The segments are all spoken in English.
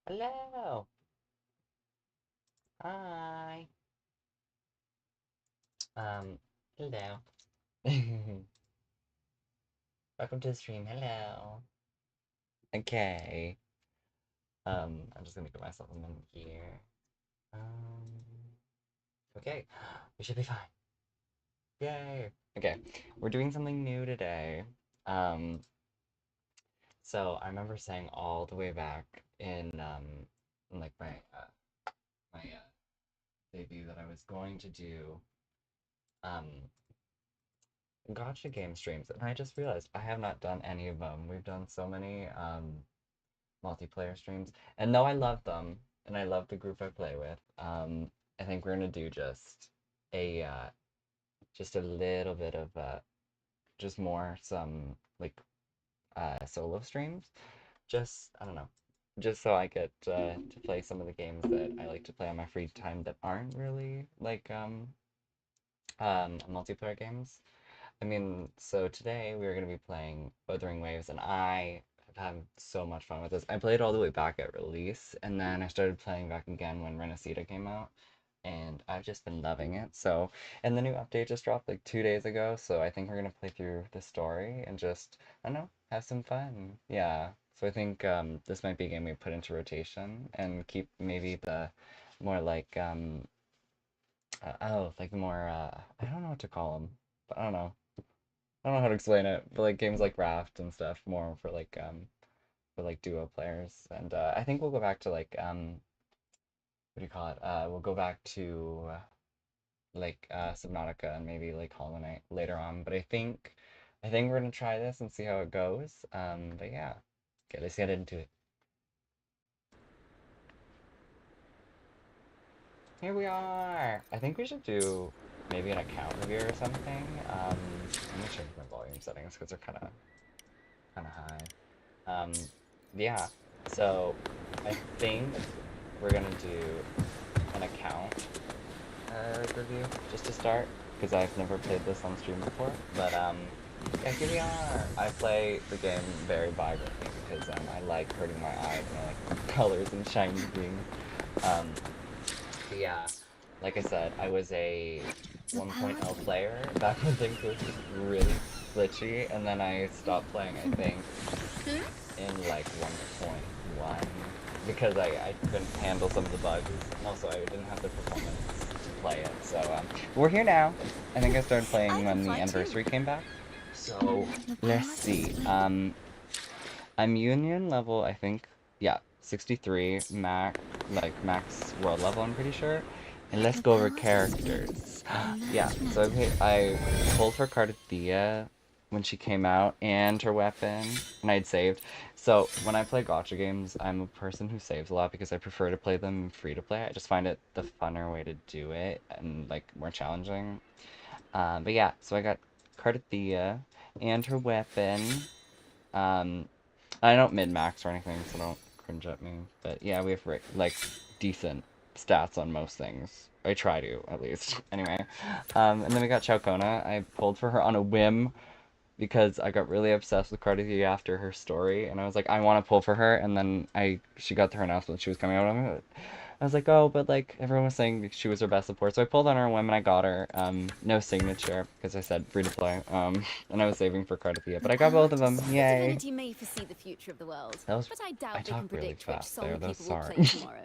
Hello. Hi. Um, hello. Welcome to the stream. Hello. Okay. I'm just gonna get myself a minute here. Um, okay. We should be fine. Yay. Okay. We're doing something new today. Um, so I remember saying all the way back in like my debut that I was going to do um gotcha game streams, and I just realized I have not done any of them. We've done so many multiplayer streams, and though I love them and I love the group I play with, I think we're gonna do a just a little bit of just more some like solo streams. Just I don't know, just so I get to play some of the games that I like to play on my free time that aren't really like multiplayer games. I mean, so today we are going to be playing Wuthering Waves, and I have had so much fun with this. I played all the way back at release, and then I started playing back again when Renacita came out, and I've just been loving it. So, and the new update just dropped like 2 days ago, so I think we're going to play through the story and just, I don't know, have some fun. Yeah. So I think this might be a game we put into rotation and keep maybe the more like, like the more, I don't know what to call them, but I don't know. I don't know how to explain it, but like games like Raft and stuff, more for like duo players. And I think we'll go back to like what do you call it? We'll go back to Subnautica and maybe like Hollow Knight later on. But I think we're gonna try this and see how it goes. But yeah, okay, let's get into it. Here we are. I think we should do maybe an account review or something. Let me change my volume settings because they're kind of high. Yeah, so I think we're gonna do an account like review just to start because I've never played this on stream before. But yeah, here we are. I play the game very vibrantly because I like hurting my eyes and I like colors and shiny things. Um, but yeah, like I said, I was a 1.0 player back when things were really glitchy, and then I stopped playing, I think, in like 1.1 because I couldn't handle some of the bugs, and also I didn't have the performance to play it. So we're here now. I think I started playing when the anniversary came back. So let's see. I'm union level, I think, yeah, 63 max world level, I'm pretty sure. And let's go over characters. Yeah, so I pulled for Cardathea when she came out and her weapon, and I'd saved. So when I play gacha games, I'm a person who saves a lot because I prefer to play them free to play. I just find it the funner way to do it and like more challenging. But yeah, so I got Cardathea and her weapon. Um, I don't min-max or anything, so don't cringe at me. But yeah, we have like decent stats on most things. I try to, at least. Anyway, and then we got Chowkona. I pulled for her on a whim because I got really obsessed with Cardi after her story, and I was like, I want to pull for her. And then she got to her announcement she was coming out. I was like, oh, but like everyone was saying she was her best support, so I pulled on her when I got her. No signature because I said free to play. And I was saving for Cardathia, but I got both of them. The Yay! divinity may foresee the future of the world, That was but I I doubt they talk can really predict which fast there. song That's people will sorry. play tomorrow.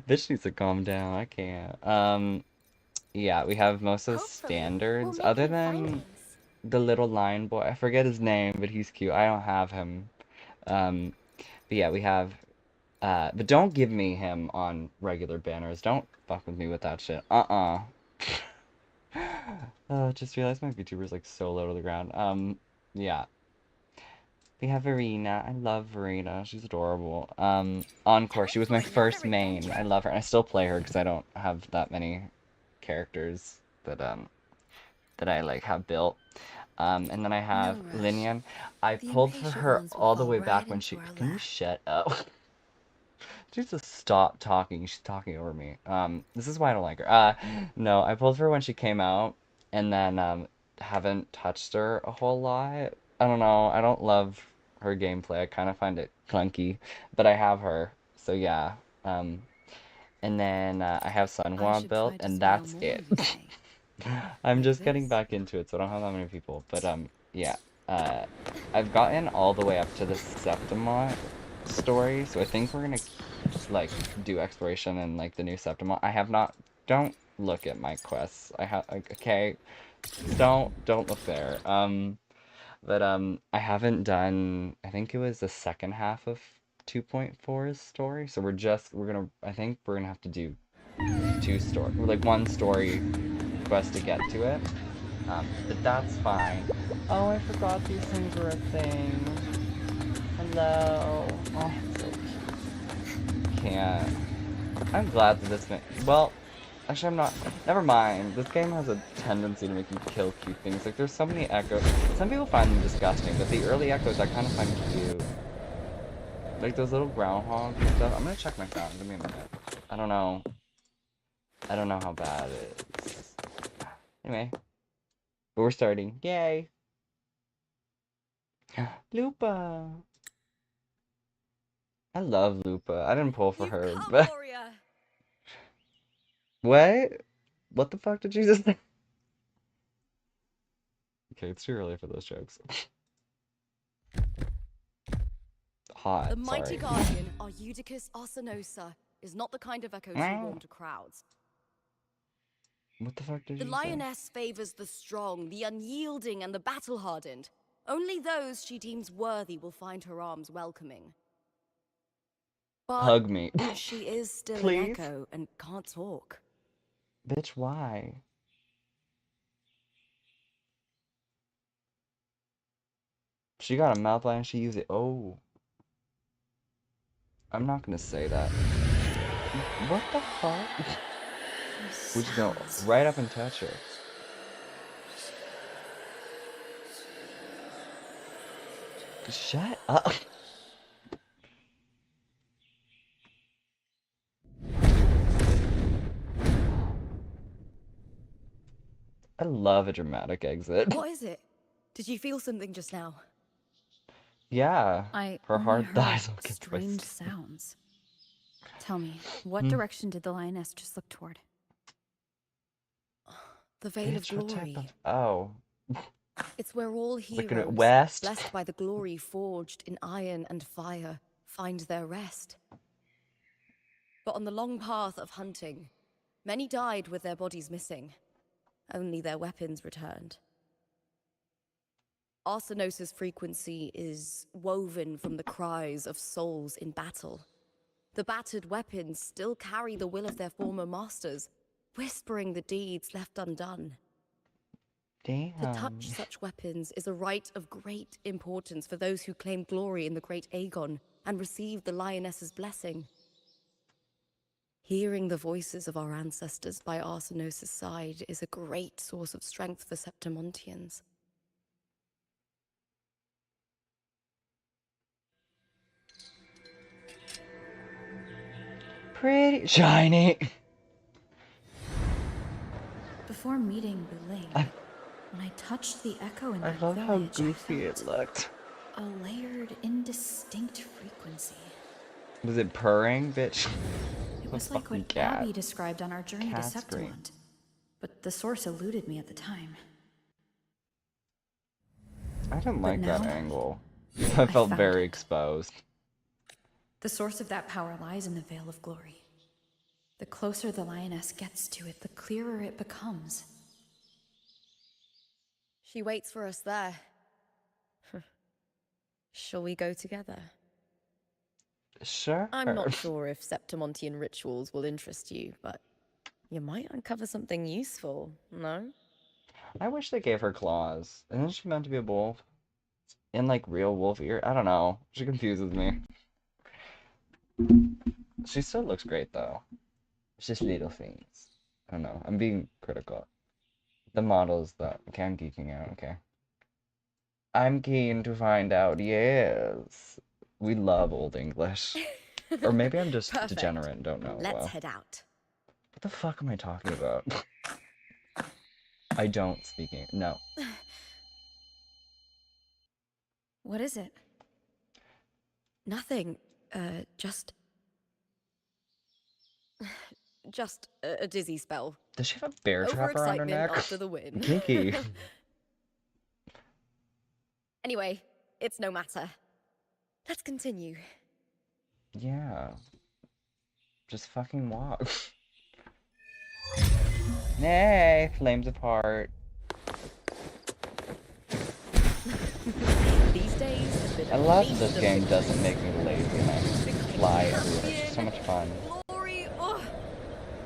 Bitch needs to calm down. I can't. Yeah, we have most of the Hopefully, we'll standards make other new than findings. the little lion boy. I forget his name, but he's cute. I don't have him. Um, but yeah, we have but don't give me him on regular banners. Don't fuck with me with that shit. Uh-uh. Just realized my VTuber's like so low to the ground. Yeah. We have Verena. I love Verena. She's adorable. Encore. Time She was for my another first main. I adventure? love her. And I still play her because I don't have that many characters that I like have built. And then I No have rush. Linian. I The pulled for impatient her ones will all the fall way right back when into she. our Can you lap. shut up? She needs to stop talking. She's talking over me. This is why I don't like her. No, I pulled for her when she came out, and then haven't touched her a whole lot. I don't know. I don't love her gameplay. I kind of find it clunky, but I have her, So yeah. Um, and then I have I Sunhua should built, try to and smile that's more, it. you say? I'm Like just getting this? back into it, so I don't have that many people. But yeah. Uh, I've gotten all the way up to the Septima story, so I think we're gonna like do exploration and like the new Septima. I have not. Don't look at my quests. I have. Okay, don't look there. But I haven't done. I think it was the second half of 2.4's story. So we're gonna. I think we're gonna have to do like one story quest to get to it. But that's fine. Oh, I forgot these things were a thing. Hello. Oh, so cute. Can't. I'm glad that this thing. Well, actually, I'm not. Never mind. This game has a tendency to make you kill cute things. Like, there's so many echoes. Some people find them disgusting, but the early echoes I kind of find cute. Like those little groundhogs and stuff. I'm gonna check my sound. Give me a minute. I don't know. I don't know how bad it is. Anyway, but we're starting. Yay! Lupa! I love Lupa. I didn't pull for You've her, come, but. warrior! What? What the fuck did you just say? Okay, it's too early for those jokes. The Hot, mighty sorry. guardian, Arudicus Arsenosa, is not the kind of echo to warm to crowds. What the fuck did The you say? lioness favors the strong, the unyielding, and the battle-hardened. Only those she deems worthy will find her arms welcoming. But Hug me. she is still an Please? echo and can't talk. Bitch, why? She got a mouth line and she used it. Oh. I'm not gonna say that. What the fuck? We're just gonna right up and touch her. Shut up. I love a dramatic exit. What is it? Did you feel something just now? Yeah. I Her only heart dies heard looking strange twisted. sounds. Tell me, what direction did the lioness just look toward? The Veil of Bitch, what type Glory. of... Oh. It's where all Looking at heroes, west. blessed by the glory forged in iron and fire, find their rest. But on the long path of hunting, many died with their bodies missing. Only their weapons returned. Arsenosa's frequency is woven from the cries of souls in battle. The battered weapons still carry the will of their former masters, whispering the deeds left undone. To touch Damn. such weapons is a rite of great importance for those who claim glory in the great Aegon and receive the lioness's blessing. Hearing the voices of our ancestors by Arsenosa's side is a great source of strength for Septimontians. Pretty shiny. Before meeting Buling, I when I touched the echo in I that love how village, goofy I it felt looked. a layered, indistinct frequency. Was it purring, bitch? It It's a was like fucking what cat. Abby described on our journey to Cat scream. Septimont, but the source eluded me at the time. I didn't But like that now, angle. I I felt found very it. exposed. The source of that power lies in the Veil of Glory. The closer the lioness gets to it, the clearer it becomes. She waits for us there. Shall we go together? Sure. I'm not sure if Septimontian rituals will interest you, but you might uncover something useful, no? I wish they gave her claws. Isn't she meant to be a wolf? In like real wolf ear? I don't know. She confuses me. She still looks great though. It's just little things. I don't know. I'm being critical. The models though. Okay, I'm geeking out. Okay. I'm keen to find out. Yes. We love Old English. Or maybe I'm just Perfect. degenerate and don't know Let's well. head out. What the fuck am I talking about? I don't speak English. No. What is it? Nothing. Just just a dizzy spell. Does she have a bear trap around her Overexcitement neck? after the win. Kinky. Anyway, it's no matter. Let's continue. Yeah. Just fucking walk. Nay, flames apart. These days have been I a love feast this of game victories. doesn't make me lazy and I just fly everywhere. It's just so much fun. Glory, oh,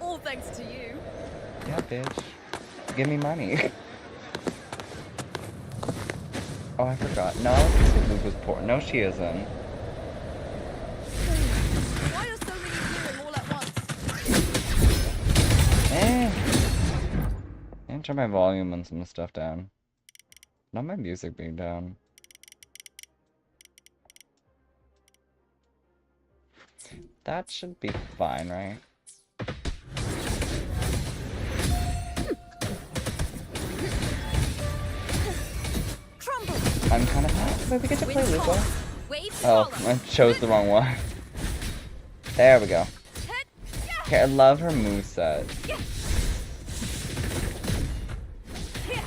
all thanks to you. Yeah, bitch. Give me money. Oh, I forgot. No, Luke was poor. No, she isn't. Why are so many appearing all at once? And turn my volume and some stuff down. Not my music being down. That should be fine, right? Crumble. I'm kind of... Wait, we get to play Wind Lupo? Waves Oh, follow. I chose the wrong one. There we go. Okay, I love her moveset.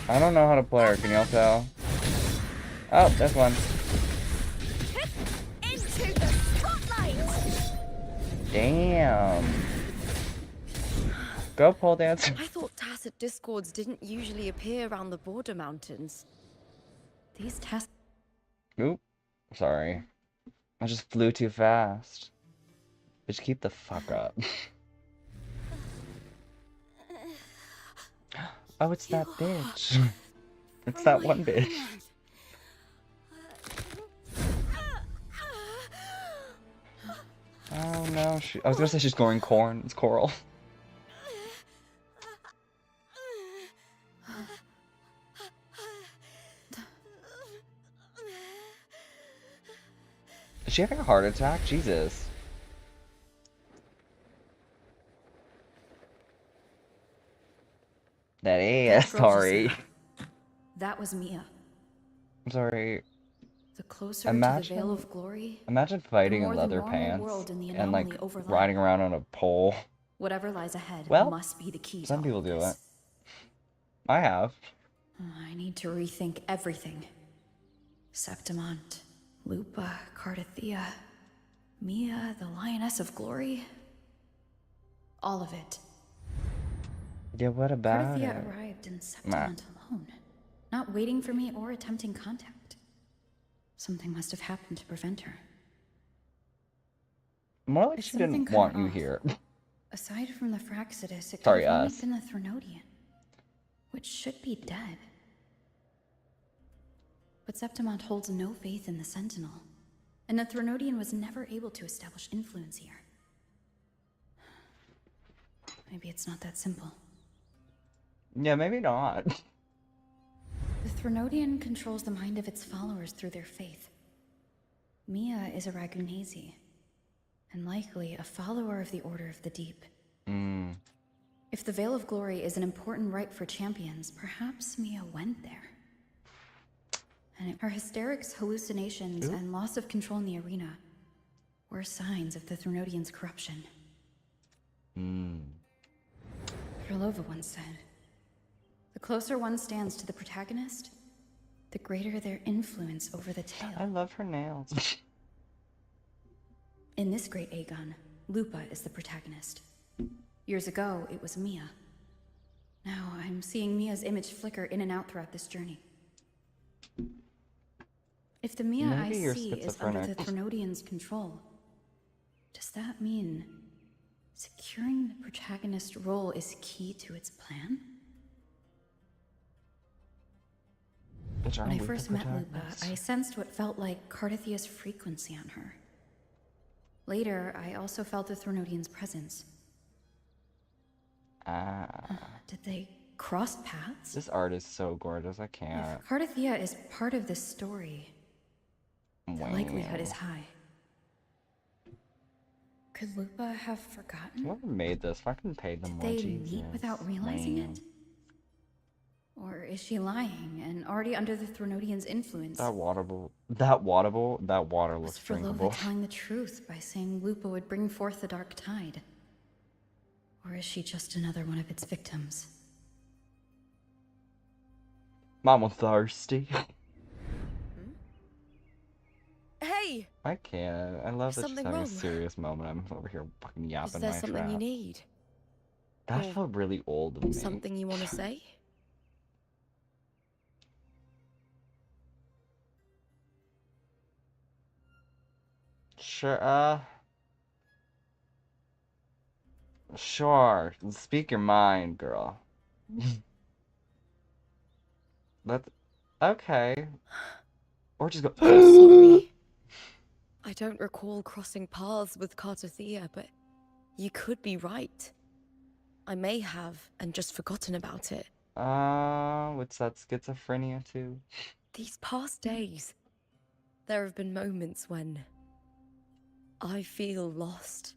I don't know how to play her, can y'all tell? Oh, there's one. Into the spotlight. Damn. Go pole dancer. I thought tacit discords didn't usually appear around the border mountains. These tests. Oop. Sorry. I just flew too fast. Bitch, keep the fuck up. Oh, it's that bitch. It's that one bitch. Oh no, I was gonna say she's growing corn. It's coral. Is she having a heart attack? Jesus. That is, That girl sorry. just- That was Mia. I'm sorry. The closer to the Veil of Glory, Imagine fighting more in the leather normal pants world and the and like anomaly overlap. riding around on a pole. whatever lies ahead Well, must be the key to some all people of do this. it. I have. I need to rethink everything. Septimont, Lupa, Cardathea, Mia, the Lioness of Glory. All of it. Yeah, what about Cardathea it? arrived in Septimont alone, not waiting for me or attempting contact. Something must have happened to prevent her. More like Is she something didn't want kinda you off? here. Aside from the Fraxidus, it Sorry, could have only us. been the Threnodian, which should be dead. But Septimont holds no faith in the Sentinel, and the Threnodian was never able to establish influence here. Maybe it's not that simple. Yeah, maybe not. The Threnodian controls the mind of its followers through their faith. Mia is a Ragunasi, and likely a follower of the Order of the Deep. If the Veil of Glory is an important rite for champions, perhaps Mia went there. And her hysterics, hallucinations, and loss of control in the arena were signs of the Threnodian's corruption. Krylova once said, "The closer one stands to the protagonist, the greater their influence over the tale." I love her nails. In this great Aegon, Lupa is the protagonist. Years ago, it was Mia. Now I'm seeing Mia's image flicker in and out throughout this journey. If the Mia Maybe I you're see is under the schizophrenic. Threnodian's control, does that mean securing the protagonist role is key to its plan? Bitch, When aren't I we the first met Lupa, protagonists? I sensed what felt like Cardathea's frequency on her. Later, I also felt the Threnodian's presence. Did they cross paths? This art is so gorgeous, I can't. If Cardathea is part of this story, the likelihood is high. Could Lupa have forgotten? Whoever made this fucking paid them Did more, they Jesus. meet without realizing it? Or is she lying and already under the Threnodian's influence? That water Was looks Frolova drinkable. telling the truth by saying Lupa would bring forth the dark tide? Or is she just another one of its victims? Mama thirsty. Hey! I can't. I love Is that she's something having a wrong? serious moment. I'm over here fucking Is yapping there my something you crap. need? That Or felt really old of me. something you want to say? Sure, sure. Speak your mind, girl. Let's, okay. Or just go, I'm sorry. I don't recall crossing paths with Cartothea, but you could be right. I may have, and just forgotten about it. what's that, schizophrenia too? These past days, there have been moments when I feel lost,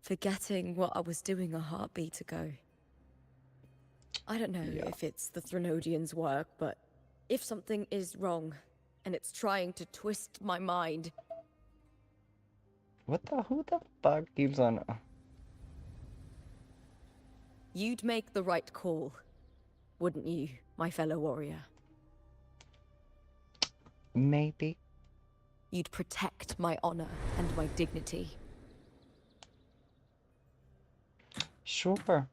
forgetting what I was doing a heartbeat ago. I don't know Yeah. if it's the Threnodians' work, but if something is wrong, and it's trying to twist my mind... Who the fuck keeps on... You'd make the right call, wouldn't you, my fellow warrior? Maybe. You'd protect my honor and my dignity. Sure.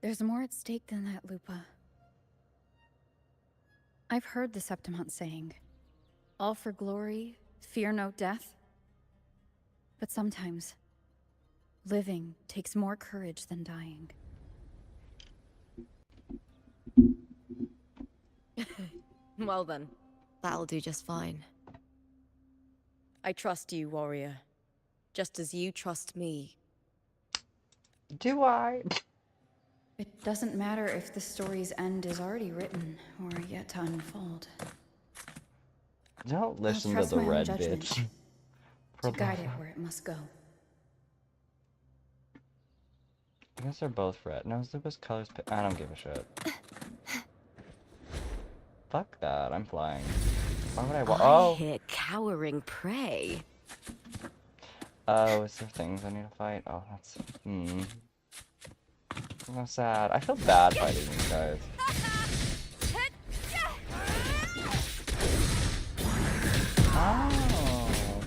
There's more at stake than that, Lupa. I've heard the Septimont saying, all for glory, fear no death. But sometimes, living takes more courage than dying. Well then, that'll do just fine. I trust you, warrior. Just as you trust me. Do I? It doesn't matter if the story's end is already written or yet to unfold. Don't listen to trust the my own red judgment bitch. to guide it where it must go. I guess they're both red. No, Zuba's colors. I don't give a shit. Fuck that. I'm flying. Why would I want? I Oh! hear cowering prey. Oh, is there things I need to fight? Oh, that's. So sad. I feel bad fighting these guys. Oh.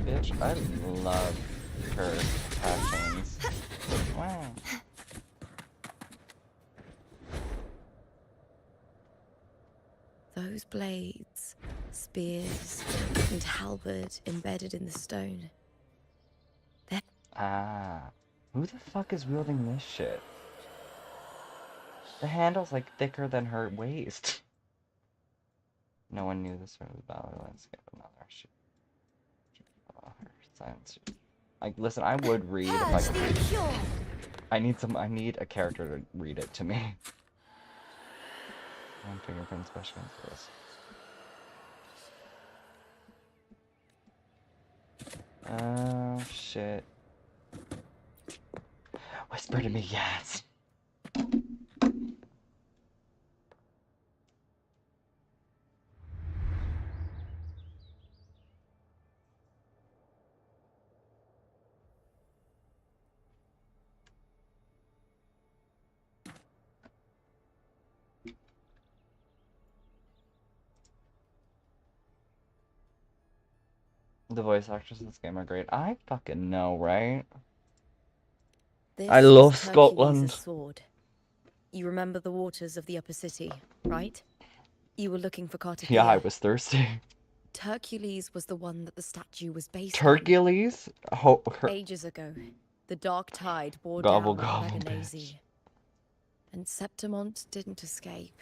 Bitch, I love her passions. Wow. Those blades, spears, and halberd embedded in the stone. They're... Ah. Who the fuck is wielding this shit? The handle's like thicker than her waist. No one knew the start of the battle landscape. Another shit. Her science. Like, listen, I would read if I could read. I need a character to read it to me. One fingerprint special for this. Oh shit. Whisper to me, yes. The voice actors in this game are great. I fucking know, right? This I love is Scotland. Hercules' sword. You remember the waters of the upper city, right? You were looking for Cartothea. Yeah, I was thirsty. Hercules was the one that the statue was based Hercules? on. Ages ago, the dark tide bore Gobble, down on gobble, Reganese. And Septimont didn't escape.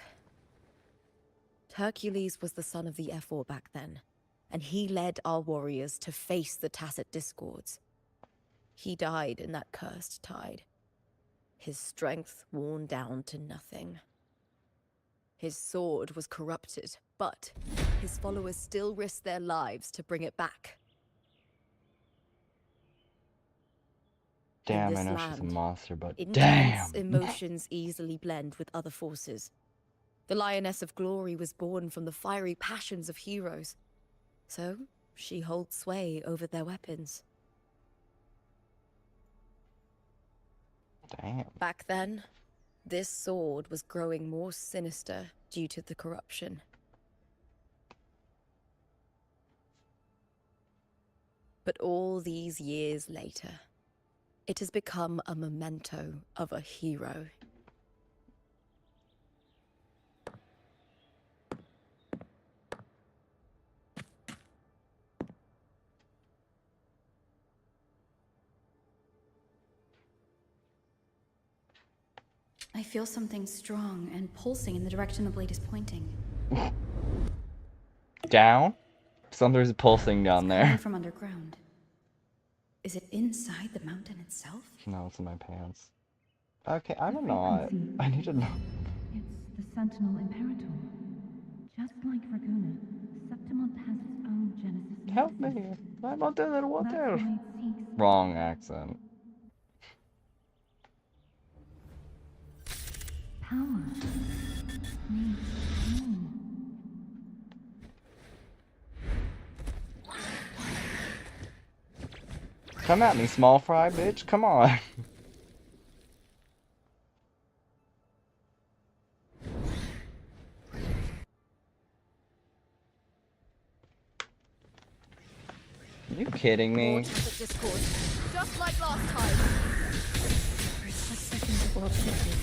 Hercules was the son of the Ephor back then, and he led our warriors to face the Tacit Discords. He died in that cursed tide, his strength worn down to nothing. His sword was corrupted, but his followers still risked their lives to bring it back. Damn, in this I know she's a land. monster, but Intense damn! emotions easily blend with other forces. The Lioness of Glory was born from the fiery passions of heroes, so she holds sway over their weapons. Damn. Back then, this sword was growing more sinister due to the corruption. But all these years later, it has become a memento of a hero. I feel something strong and pulsing in the direction the blade is pointing. Down? Something's pulsing down Coming there. from underground. Is it inside the mountain itself? No, it's in my pants. Okay, I The don't know. frequency. I need to know. It's the Sentinel Imperator. Just like Raguna, Septimont has its own Genesis Help nexus. me. I'm out there, That's water. why it seeks Wrong accent. power. Needs more. Come at me, small fry, bitch. Come on. You kidding More me? traffic discord, just like last time. For a split second, the world shifted.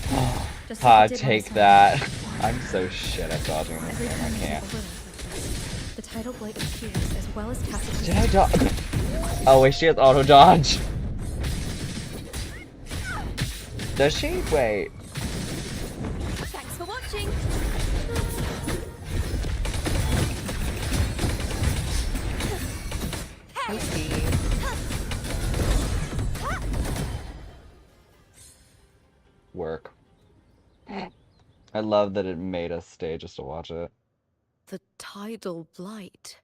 Just Ah, like it did when I take saw that. I'm so shit at dodging this Every game. time I I move can't. a little like this, the tidal blade appears as well as casting. Did I dodge? Oh wait, she has auto dodge. Does she? Wait. Thanks for watching. Work. I love that it made us stay just to watch it. The tidal blight.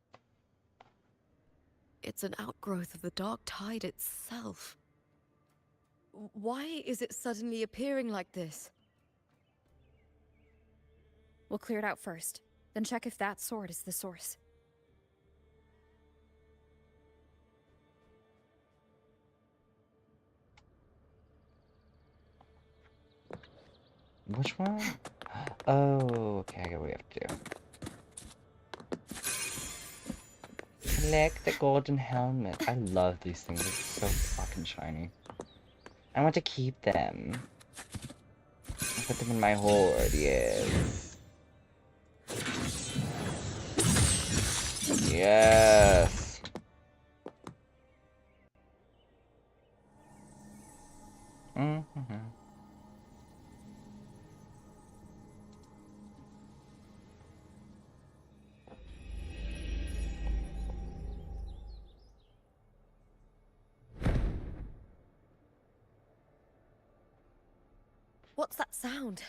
It's an outgrowth of the dark tide itself. Why is it suddenly appearing like this? We'll clear it out first, then check if that sword is the source. Which one? Oh, okay, I get what we have to do. Collect the golden helmet. I love these things. They're so fucking shiny. I want to keep them. I put them in my hoard, yes. Yes. Mm-hmm. What's that sound?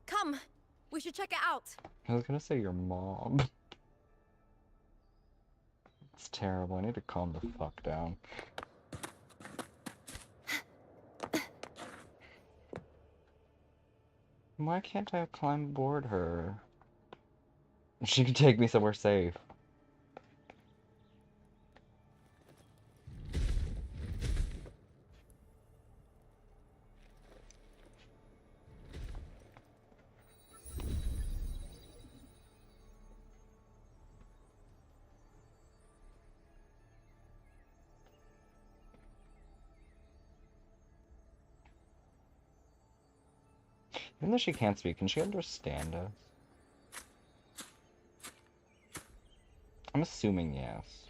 Come, we should check it out. I was gonna say your mom. It's terrible. I need to calm the fuck down. Why can't I climb aboard her? She can take me somewhere safe. Even though she can't speak, can she understand us? I'm assuming yes.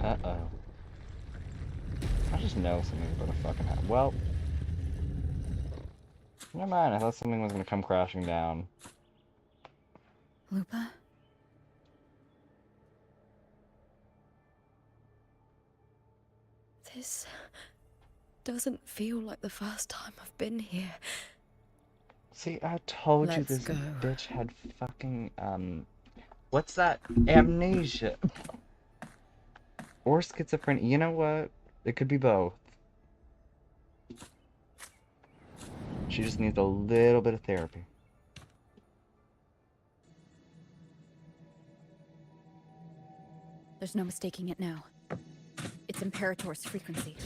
Uh-oh. I just know something's about to fucking happen. Well, never mind. I thought something was gonna come crashing down. Lupa? This doesn't feel like the first time I've been here. See, I told you Let's this go. bitch had fucking, what's that? Amnesia. Or schizophrenia. You know what? It could be both. She just needs a little bit of therapy. There's no mistaking it now. It's Imperator's frequency.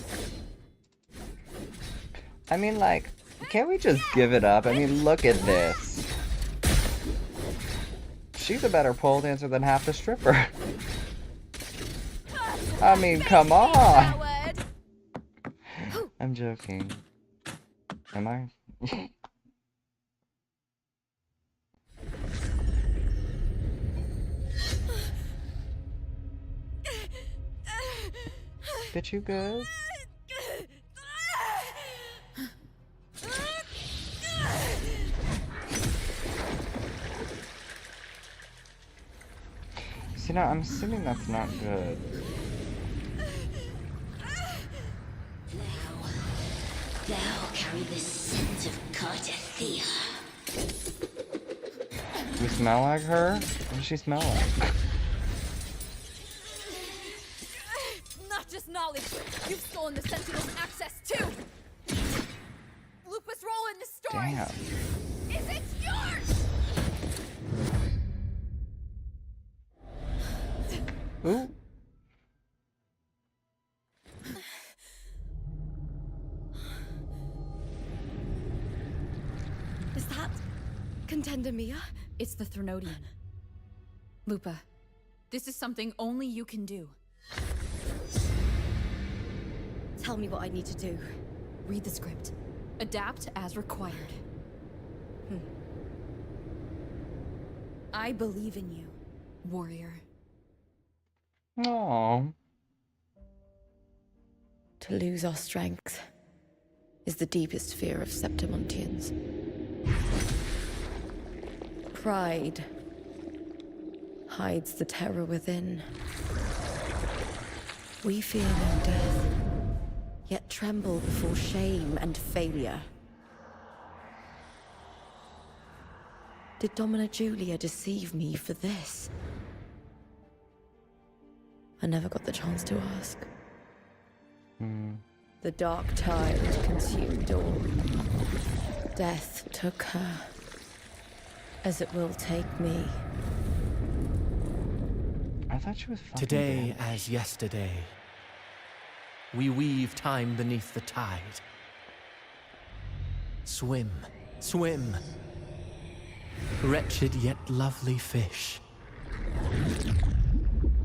I mean, like, can't we just give it up? I mean, look at this. She's a better pole dancer than half the stripper. I mean, come on. I'm joking. Am I? Bitch, you good? See, now I'm assuming that's not good. Thou carry the scent of Cardathea. You smell like her? What does she smell like? Not just knowledge. You've stolen the Sentinel's access too. Lupus role in the story. Damn. Is it yours? Ooh. Is that Contender Mia? It's the Threnodian. Lupa, this is something only you can do. Tell me what I need to do. Read the script. Adapt as required. I believe in you, warrior. Aww. To lose our strength is the deepest fear of Septimontians. Pride hides the terror within. We fear no death, yet tremble before shame and failure. Did Domina Julia deceive me for this? I never got the chance to ask. The dark tide consumed all. Death took her, as it will take me. I thought she was fucking Today dead. as yesterday, we weave time beneath the tide. Swim, swim, wretched yet lovely fish.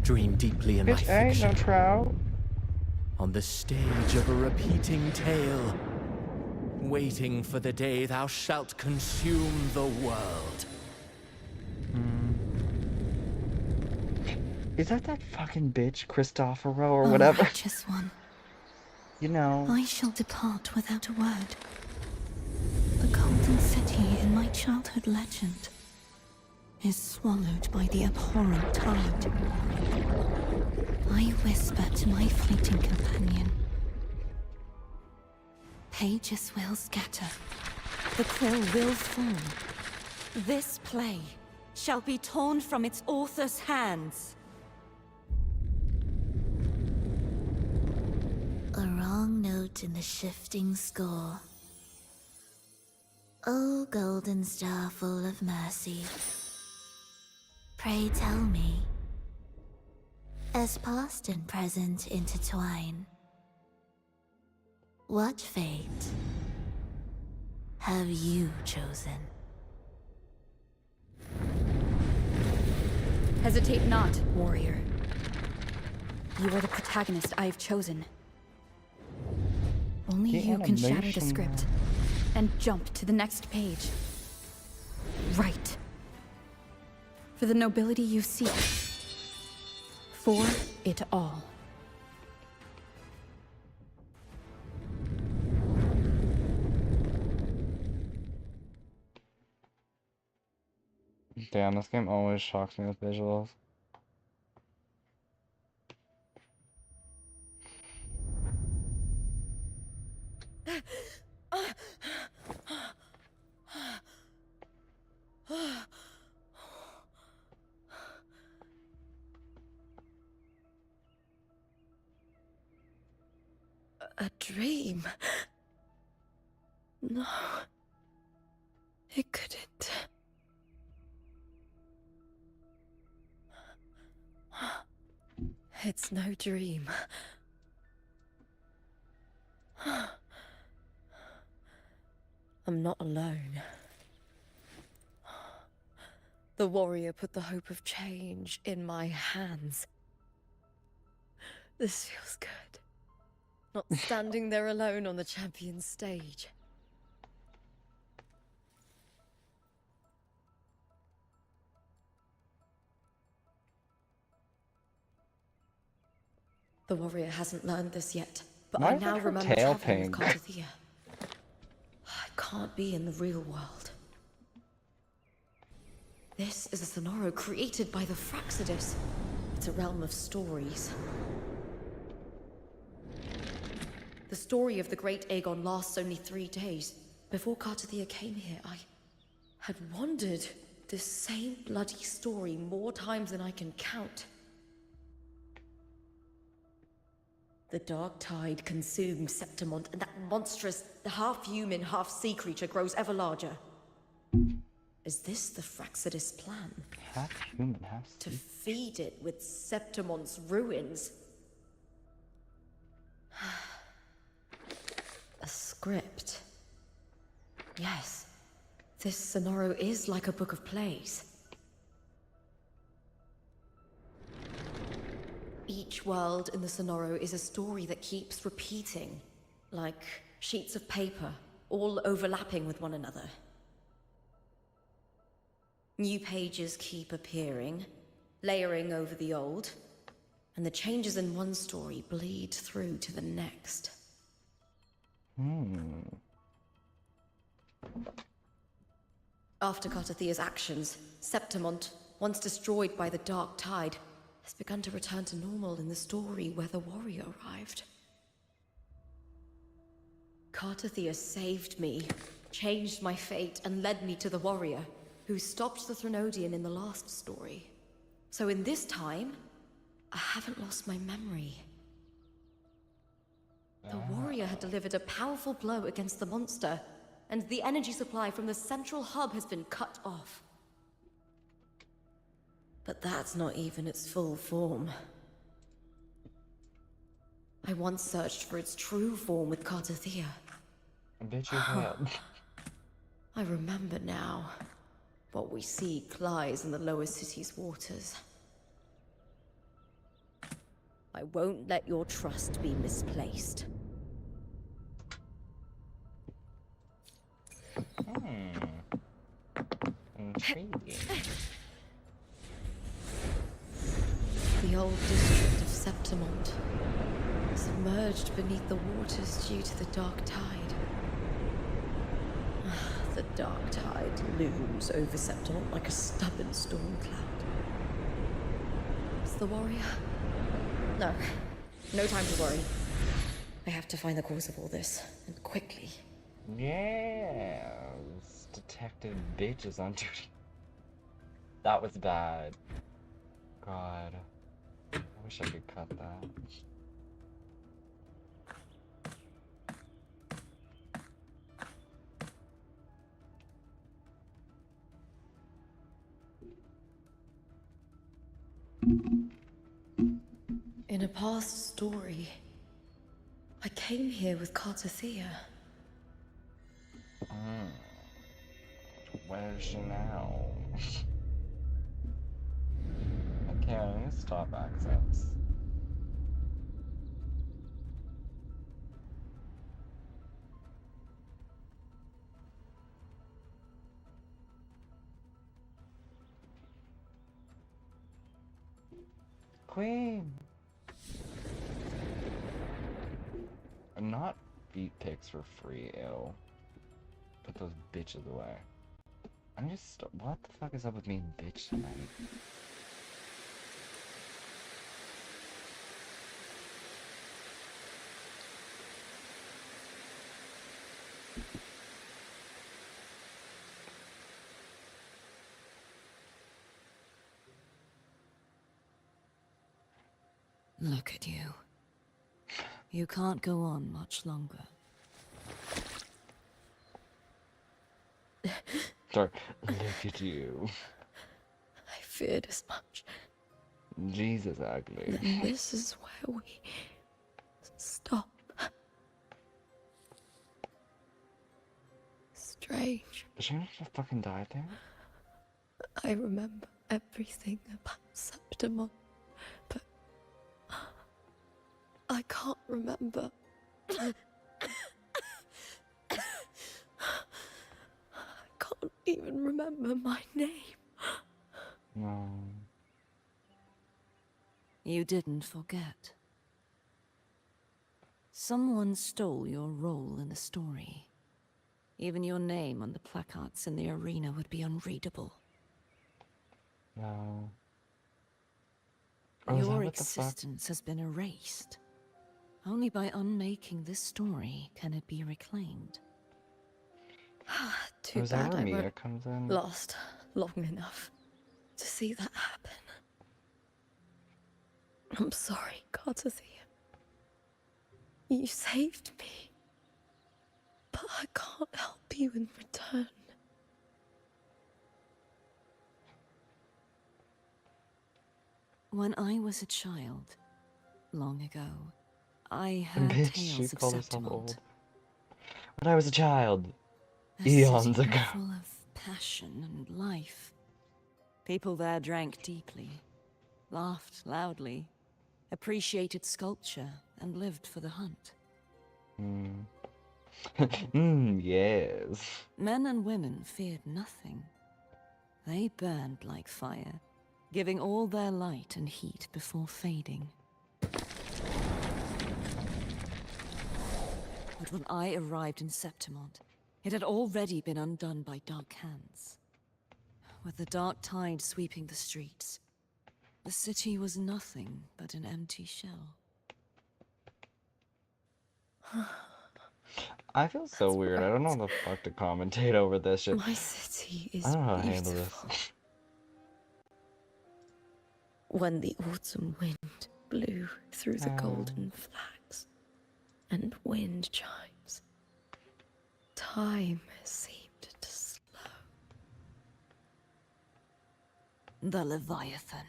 Dream deeply in my Bitch, ain't fiction. no trout. On the stage of a repeating tale, waiting for the day thou shalt consume the world. Is that fucking bitch, Christophero, or whatever? Righteous one, You know. I shall depart without a word. The golden city in my childhood legend is swallowed by the abhorrent tide. I whisper to my fleeting companion. Pages will scatter. The quill will fall. This play shall be torn from its author's hands. A wrong note in the shifting score. O golden star full of mercy, pray tell me, as past and present intertwine, what fate have you chosen? Hesitate not, warrior. You are the protagonist I have chosen. Only The you can shatter the animation, script and jump to the next page. Right. For the nobility you seek. For it all. Damn, this game always shocks me with visuals. A dream? No. It couldn't. It's no dream. I'm not alone. The warrior put the hope of change in my hands. This feels good. Not standing there alone on the champion's stage. The warrior hasn't learned this yet, but Why I is now her remember tail traveling with pink? Cartathea. I can't be in the real world. This is a Sonoro created by the Fraxidus. It's a realm of stories. The story of the great Aegon lasts only 3 days. Before Cartathea came here, I had wandered this same bloody story more times than I can count. The dark tide consumed Septimont, and that monstrous, half-human, half-sea creature grows ever larger. Is this the Fraxidus plan? Half human, half To sea. feed it with Septimont's ruins? A script. Yes, this Sonoro is like a book of plays. Each world in the Sonoro is a story that keeps repeating, like sheets of paper, all overlapping with one another. New pages keep appearing, layering over the old, and the changes in one story bleed through to the next. After Cartathea's actions, Septimont, once destroyed by the dark tide, has begun to return to normal in the story where the warrior arrived. Cartathea saved me, changed my fate, and led me to the warrior, who stopped the Threnodian in the last story. So in this time, I haven't lost my memory. The warrior had delivered a powerful blow against the monster, and the energy supply from the central hub has been cut off. But that's not even its full form. I once searched for its true form with Cartathea. I bet you had. I remember now. What we seek lies in the lower city's waters. I won't let your trust be misplaced. Intriguing. The old district of Septimont, submerged beneath the waters due to the dark tide. The dark tide looms over Septimont like a stubborn storm cloud. It's the warrior? No. No time to worry. I have to find the cause of all this, and quickly. Yes, detective bitch is on duty. That was bad. God, I wish I could cut that. In a past story, I came here with Cartathea. Where is she now? Okay, I need to stop access. Queen! Not feet pics for free, ew. Put those bitches away. I'm just. What the fuck is up with me and bitch tonight? Look at you. You can't go on much longer. Sorry. Look at you. I feared as much. Jesus, ugly. Then this is where we stop. Strange. Is she gonna just fucking die there? I remember everything about Septimon, but I can't remember. I can't even remember my name. No. You didn't forget. Someone stole your role in the story. Even your name on the placards in the arena would be unreadable. No. Oh, is that Your what the fuck? existence has been erased. Only by unmaking this story can it be reclaimed. Too Is that bad where I Mia won't comes in? last long enough to see that happen. I'm sorry, Gardathia. You saved me. But I can't help you in return. When I was a child, long ago, I heard Bitch, she tales of called herself Septimont. old. When I was a child. A Eons city ago. full of passion and life. People there drank deeply, laughed loudly, appreciated sculpture, and lived for the hunt. Yes. Men and women feared nothing. They burned like fire, giving all their light and heat before fading. But when I arrived in Septimont, it had already been undone by dark hands. With the dark tide sweeping the streets, the city was nothing but an empty shell. I feel so weird. I don't know how the fuck to commentate over this shit. My city is I don't know how to handle this. beautiful. When the autumn wind blew through the golden flags and wind chimes, time seemed to slow. The Leviathan.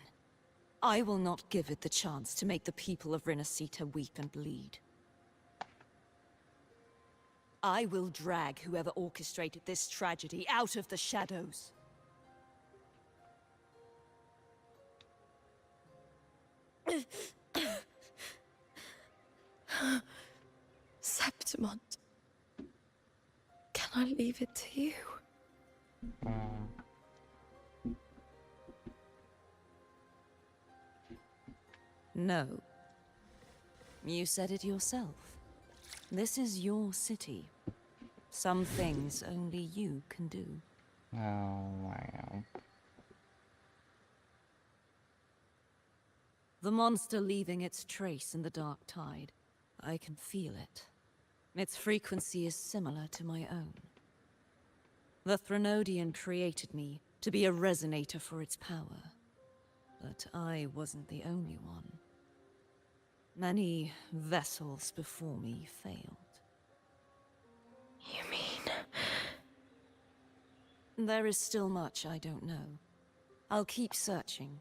I will not give it the chance to make the people of Renacita weep and bleed. I will drag whoever orchestrated this tragedy out of the shadows. Septimont, can I leave it to you? No. You said it yourself. This is your city. Some things only you can do. Oh, wow. The monster leaving its trace in the dark tide. I can feel it. Its frequency is similar to my own. The Threnodian created me to be a resonator for its power. But I wasn't the only one. Many vessels before me failed. You mean? There is still much I don't know. I'll keep searching.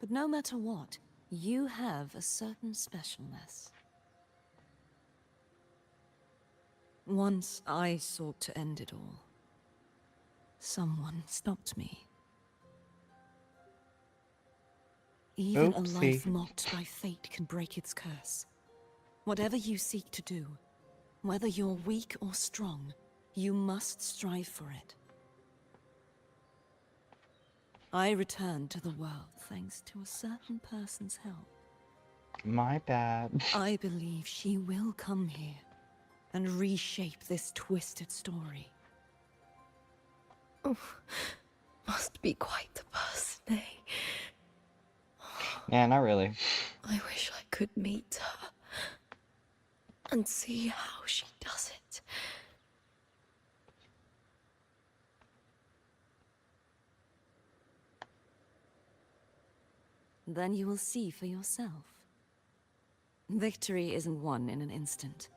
But no matter what, you have a certain specialness. Once I sought to end it all. Someone stopped me. Even a life mocked by fate can break its curse. Whatever you seek to do, whether you're weak or strong, you must strive for it. I returned to the world thanks to a certain person's help. My bad. I believe she will come here and reshape this twisted story. Oh, must be quite the person, eh? Yeah, not really. I wish I could meet her and see how she does it. Then you will see for yourself. Victory isn't won in an instant.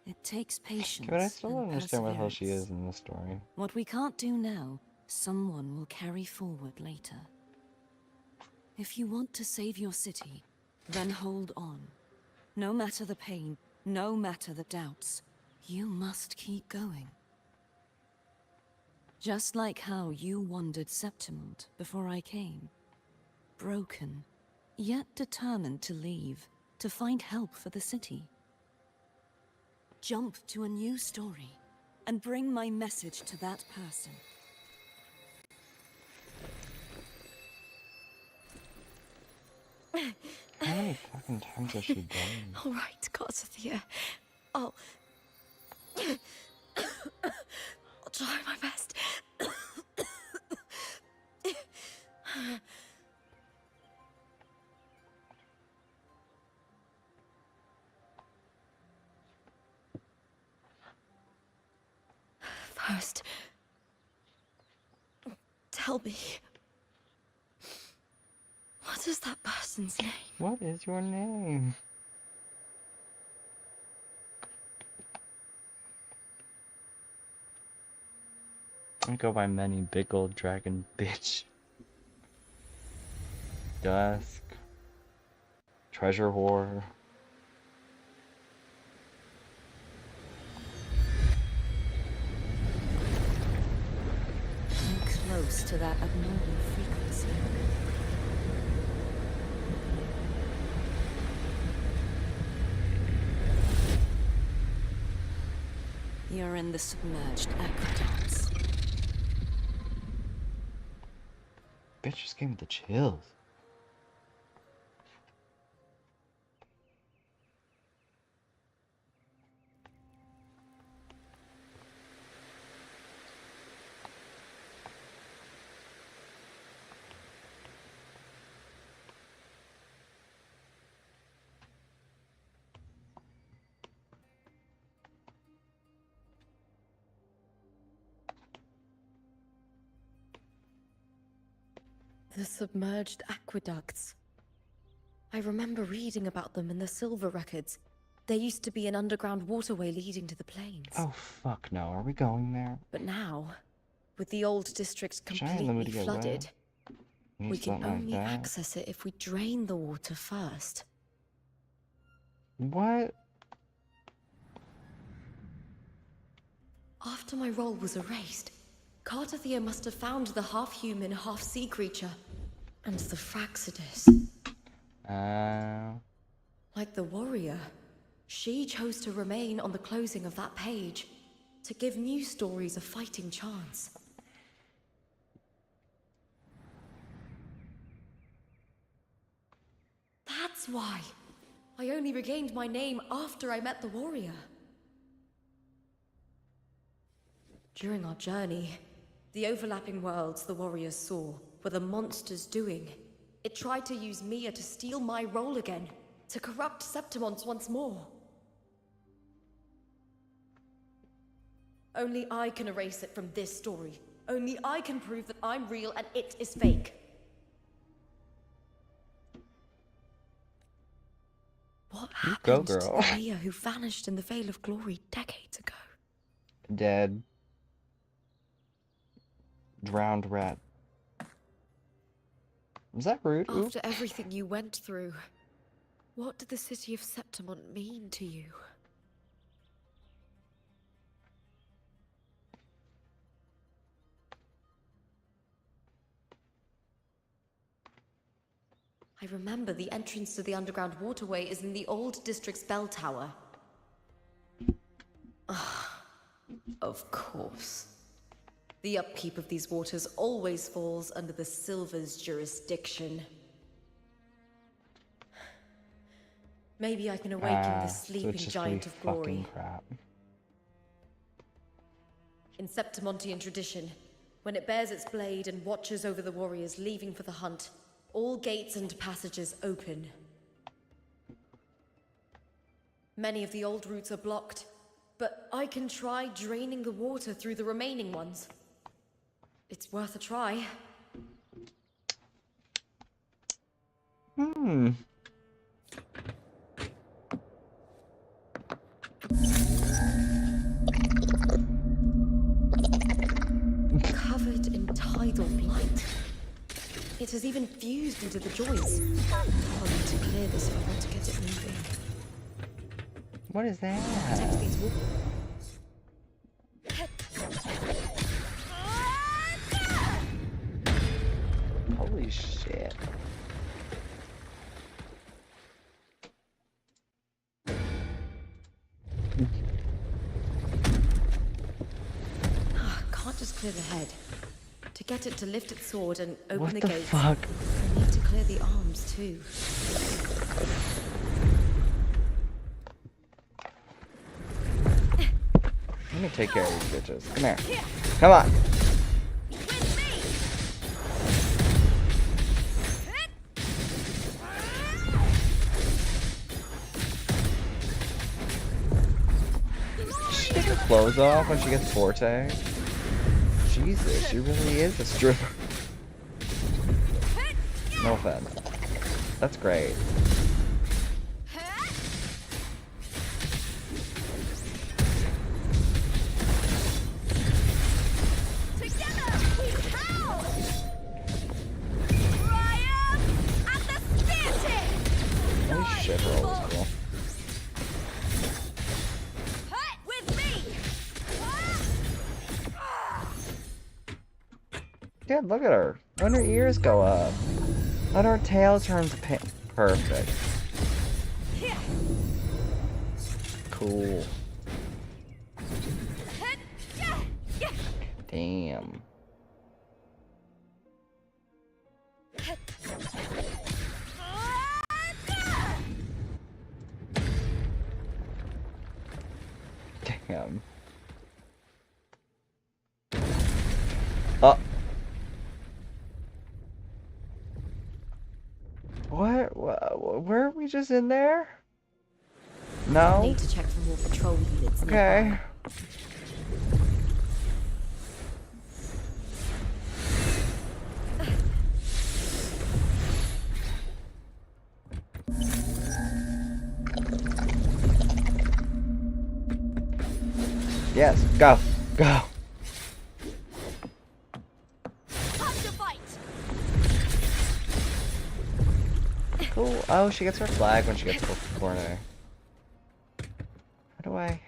It takes patience But I still don't and understand what the hell she perseverance. is in this story. What we can't do now, someone will carry forward later. If you want to save your city, then hold on. No matter the pain, no matter the doubts, you must keep going. Just like how you wandered Septimont before I came. Broken, yet determined to leave, to find help for the city. Jump to a new story, and bring my message to that person. How many fucking times has she done? All right, Garcia. I'll try my best. First, tell me, what is that person's name? What is your name? I go by many big old dragon bitch. Dusk. Treasure whore. I'm close to that abnormal frequency. You're in the submerged aqueducts. Bitch just gave me the chills. The submerged aqueducts. I remember reading about them in the Silver records. There used to be an underground waterway leading to the plains. Oh fuck no, are we going there? But now, with the old district Giant limit completely to get flooded, Need we can something like only that. access it if we drain the water first. What? After my role was erased, Cartathea must have found the half-human, half-sea creature, and the Fraxidus. Like the warrior, she chose to remain on the closing of that page, to give new stories a fighting chance. That's why I only regained my name after I met the warrior. During our journey, the overlapping worlds the warriors saw were the monsters doing. It tried to use Mia to steal my role again, to corrupt Septimont once more. Only I can erase it from this story. Only I can prove that I'm real and it is fake. What happened to girl. the Mia who vanished in the Veil of Glory decades ago? Dead. Drowned rat. Was that rude? Oop. After everything you went through, what did the city of Septimont mean to you? I remember the entrance to the underground waterway is in the old district's bell tower. Ah, of course. The upkeep of these waters always falls under the Silver's jurisdiction. Maybe I can awaken the So sleeping it's just giant really of glory. fucking crap. In Septimontian tradition, when it bears its blade and watches over the warriors leaving for the hunt, all gates and passages open. Many of the old routes are blocked, but I can try draining the water through the remaining ones. It's worth a try. it has even fused into the joints. I'll need to clear this if I want to get it moving. What is Protect that? these walls. Holy shit. Can't just clear the head. To get it to lift its sword and open What the the gates, fuck? I need to clear the arms too. Let me take care of these bitches. Come here. Come on. She take her clothes off when she gets Forte. Jesus, she really is a stripper. No offense. That's great. Holy shit, her ult is cool. Yeah, look at her. When her ears go up. When her tail turns pink. Perfect. Cool. Damn. Damn. Oh. What? Where are we just in there? No? Need to check for more patrol units Okay. nearby. Yes, go. Go. Cool. Oh, she gets her flag when she gets full corner. How do I...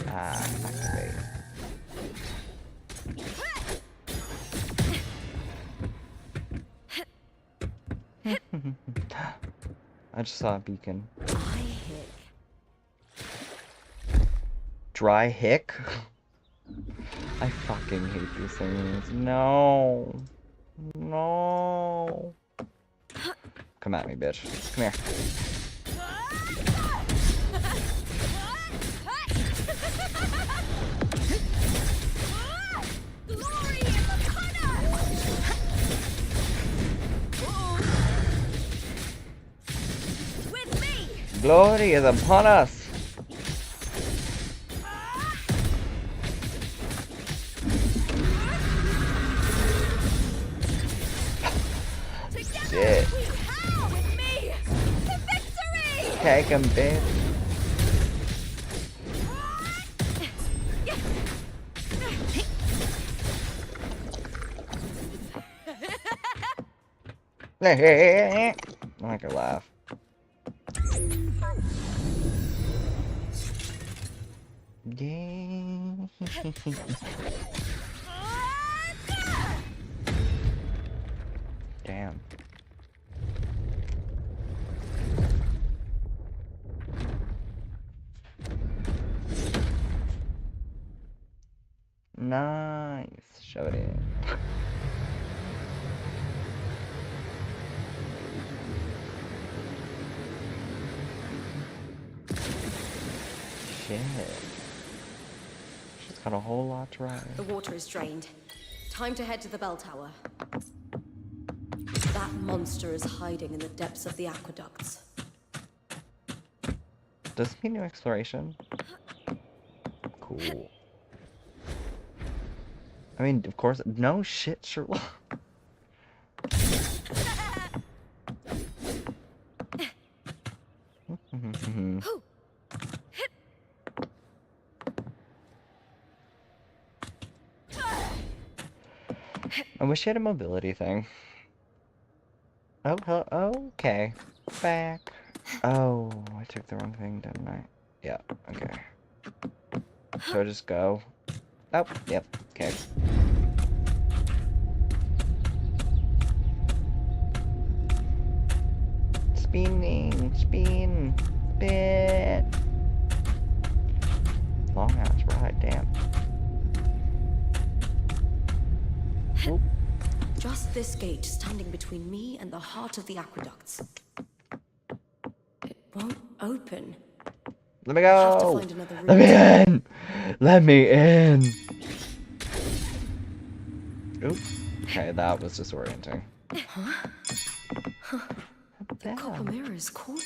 activate. I just saw a beacon. Dry hick? I fucking hate these things. No. No. Come at me, bitch. Come here. Glory is upon us. Shit. Take him, bitch. I like her laugh. Yeah. Damn. Nice. Shove it in. Shit. She's got a whole lot to ride. The water is drained. Time to head to the bell tower. That monster is hiding in the depths of the aqueducts. Does this mean new exploration? Cool. I mean, of course, no shit, Sherlock. I wish she had a mobility thing. Oh, okay. Back. Oh, I took the wrong thing, didn't I? Yeah, okay. So I just go. Oh, yep, okay. Spinning, spin, bit. Long ass ride, damn. Oh. Just this gate standing between me and the heart of the aqueducts. It won't open. Let me I'll have to go! find another route. Let me in! Let me in! Oop. Okay, that was disorienting. Huh? The copper mirror is calling.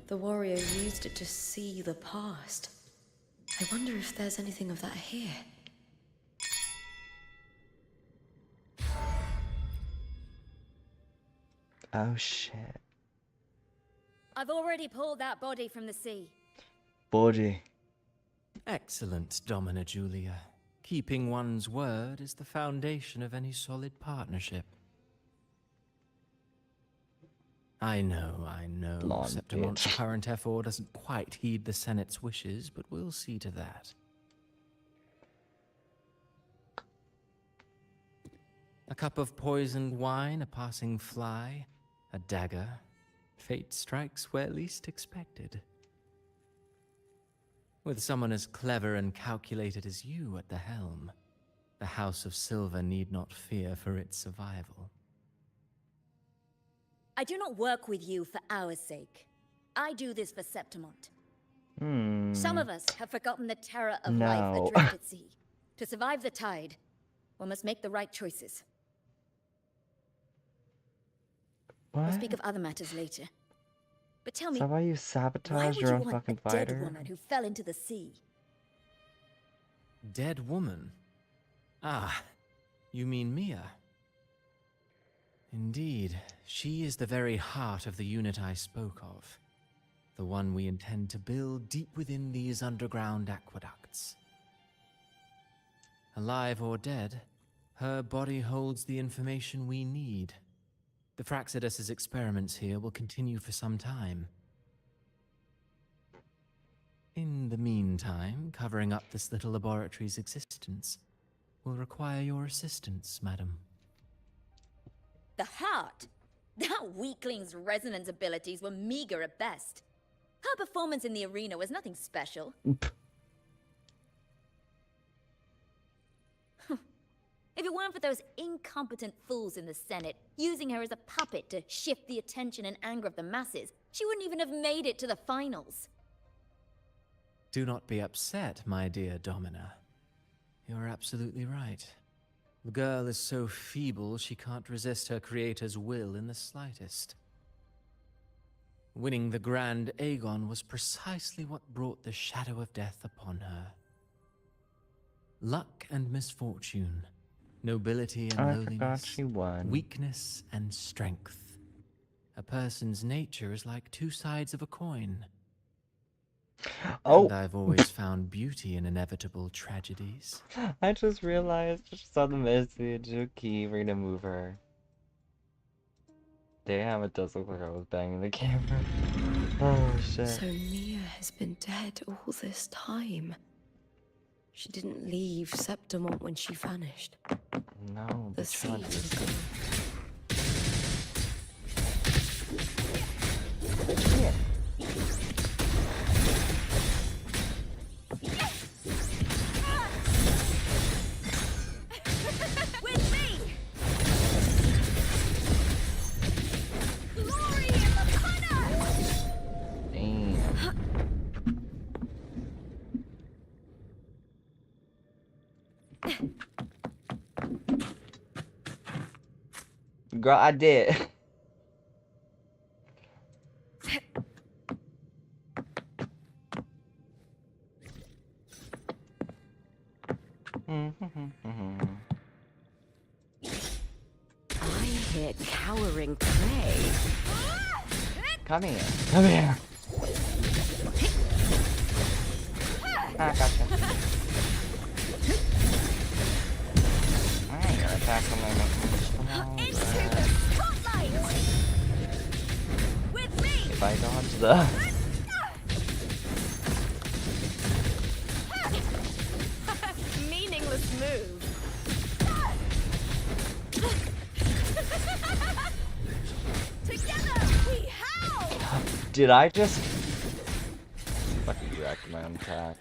The warrior used it to see the past. I wonder if there's anything of that here. Oh shit. I've already pulled that body from the sea. Body. Excellent, Domina Julia. Keeping one's word is the foundation of any solid partnership. I know. Blonde Septimon's bitch. current effort doesn't quite heed the Senate's wishes, but we'll see to that. A cup of poisoned wine, a passing fly, a dagger. Fate strikes where least expected. With someone as clever and calculated as you at the helm, the House of Silver need not fear for its survival. I do not work with you for our sake. I do this for Septimont. Some of us have forgotten the terror of life No. adrift at sea. To survive the tide, one must make the right choices. We'll What? speak of other matters later. But tell Is me, that why you why sabotage would your you own want fucking a dead fighter? woman who fell into the sea? Dead woman? Ah, you mean Mia? Indeed, she is the very heart of the unit I spoke of. The one we intend to build deep within these underground aqueducts. Alive or dead, her body holds the information we need. The Fraxidus's experiments here will continue for some time. In the meantime, covering up this little laboratory's existence will require your assistance, madam. The heart? That weakling's resonance abilities were meager at best. Her performance in the arena was nothing special. If it weren't for those incompetent fools in the Senate, using her as a puppet to shift the attention and anger of the masses, she wouldn't even have made it to the finals. Do not be upset, my dear Domina. You're absolutely right. The girl is so feeble she can't resist her creator's will in the slightest. Winning the Grand Aegon was precisely what brought the shadow of death upon her. Luck and misfortune, nobility and I lowliness, forgot she won. weakness and strength. A person's nature is like two sides of a coin. Oh! And I've always found beauty in inevitable tragedies. I just realized I just saw the message. Okay, we're gonna move her. Damn, it does look like I was banging the camera. Oh shit. So Mia has been dead all this time. She didn't leave Septimont when she vanished. No, The the sea challenge was is gone. yeah. With me! Glory in the punter! Damn. Girl, I did. I hear cowering prey. Come here. Come here. Ah, gotcha. Alright, you're attacking my Into the spotlight! With me! If I dodge the... Meaningless move. Together we howl! Did I just... Fucking react to my own attack.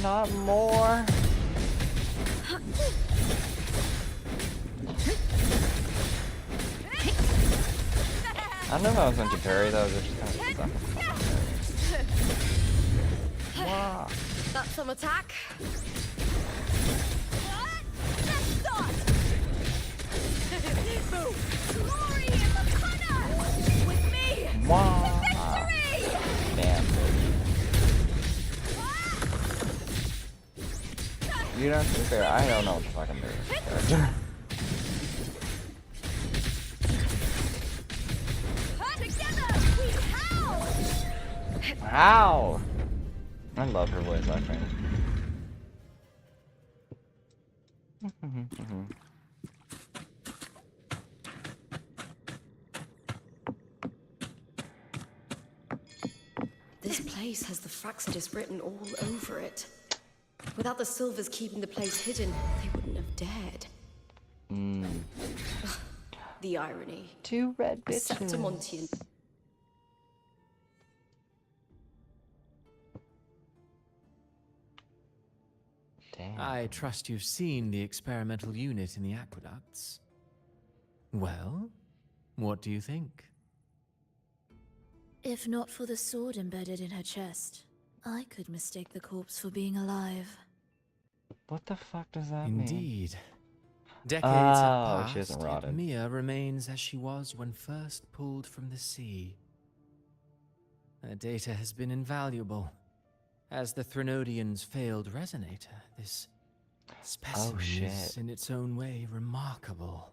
Not more. I don't know if I was meant to parry those, it just kind of sucked. Wow. That's some attack. Glory in the punter! With me! Wow. Victory! Damn, bitch. You don't think fair. I don't know what the fuck I'm doing with this character. Together we howl! Ow! I love her voice acting. This place has the Fraxidus written all over it. Without the Silvers keeping the place hidden, they wouldn't have dared. The irony. Two red bitches. Septimontian. Damn. I trust you've seen the experimental unit in the aqueducts. Well, what do you think? If not for the sword embedded in her chest, I could mistake the corpse for being alive. What the fuck does that mean? Indeed. Decades Oh, have she passed, hasn't yet rotted. Mia remains as she was when first pulled from the sea. Her data has been invaluable. As the Threnodian's failed resonator, this specimen is shit. in its own way remarkable.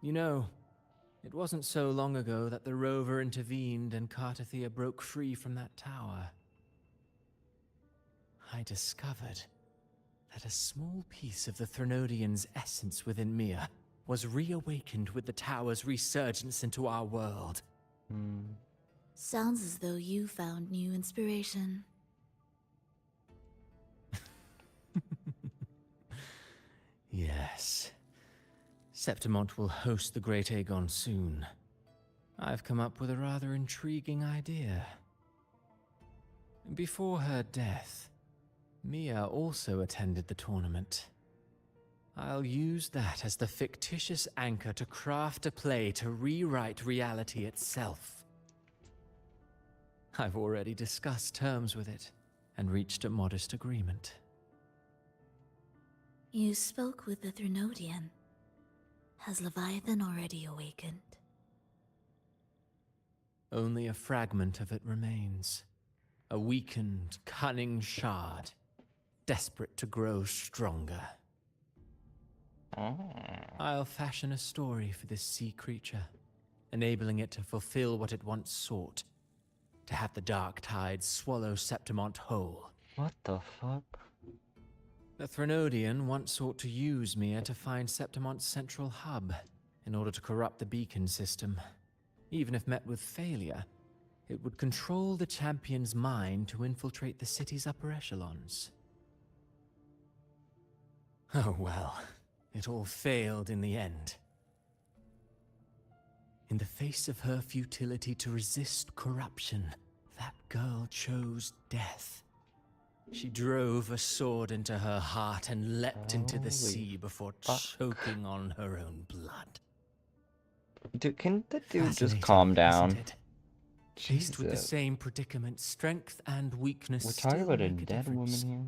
You know, it wasn't so long ago that the rover intervened and Cartathea broke free from that tower. I discovered that a small piece of the Threnodian's essence within Mia was reawakened with the tower's resurgence into our world. Sounds as though you found new inspiration. Yes. Septimont will host the Great Aegon soon. I've come up with a rather intriguing idea. Before her death, Mia also attended the tournament. I'll use that as the fictitious anchor to craft a play to rewrite reality itself. I've already discussed terms with it and reached a modest agreement. You spoke with the Threnodian. Has Leviathan already awakened? Only a fragment of it remains. A weakened, cunning shard, desperate to grow stronger. I'll fashion a story for this sea creature, enabling it to fulfill what it once sought, to have the dark tides swallow Septimont whole. What the fuck? The Threnodian once sought to use Mia to find Septimont's central hub in order to corrupt the beacon system. Even if met with failure, it would control the champion's mind to infiltrate the city's upper echelons. Oh well, it all failed in the end. In the face of her futility to resist corruption, that girl chose death. She drove a sword into her heart and leapt into the sea before choking on her own blood. Dude, can the dude just Fascinating, calm down? isn't it? Faced with the Jesus. same predicament, strength and weakness We're talking still about a make dead woman difference. here.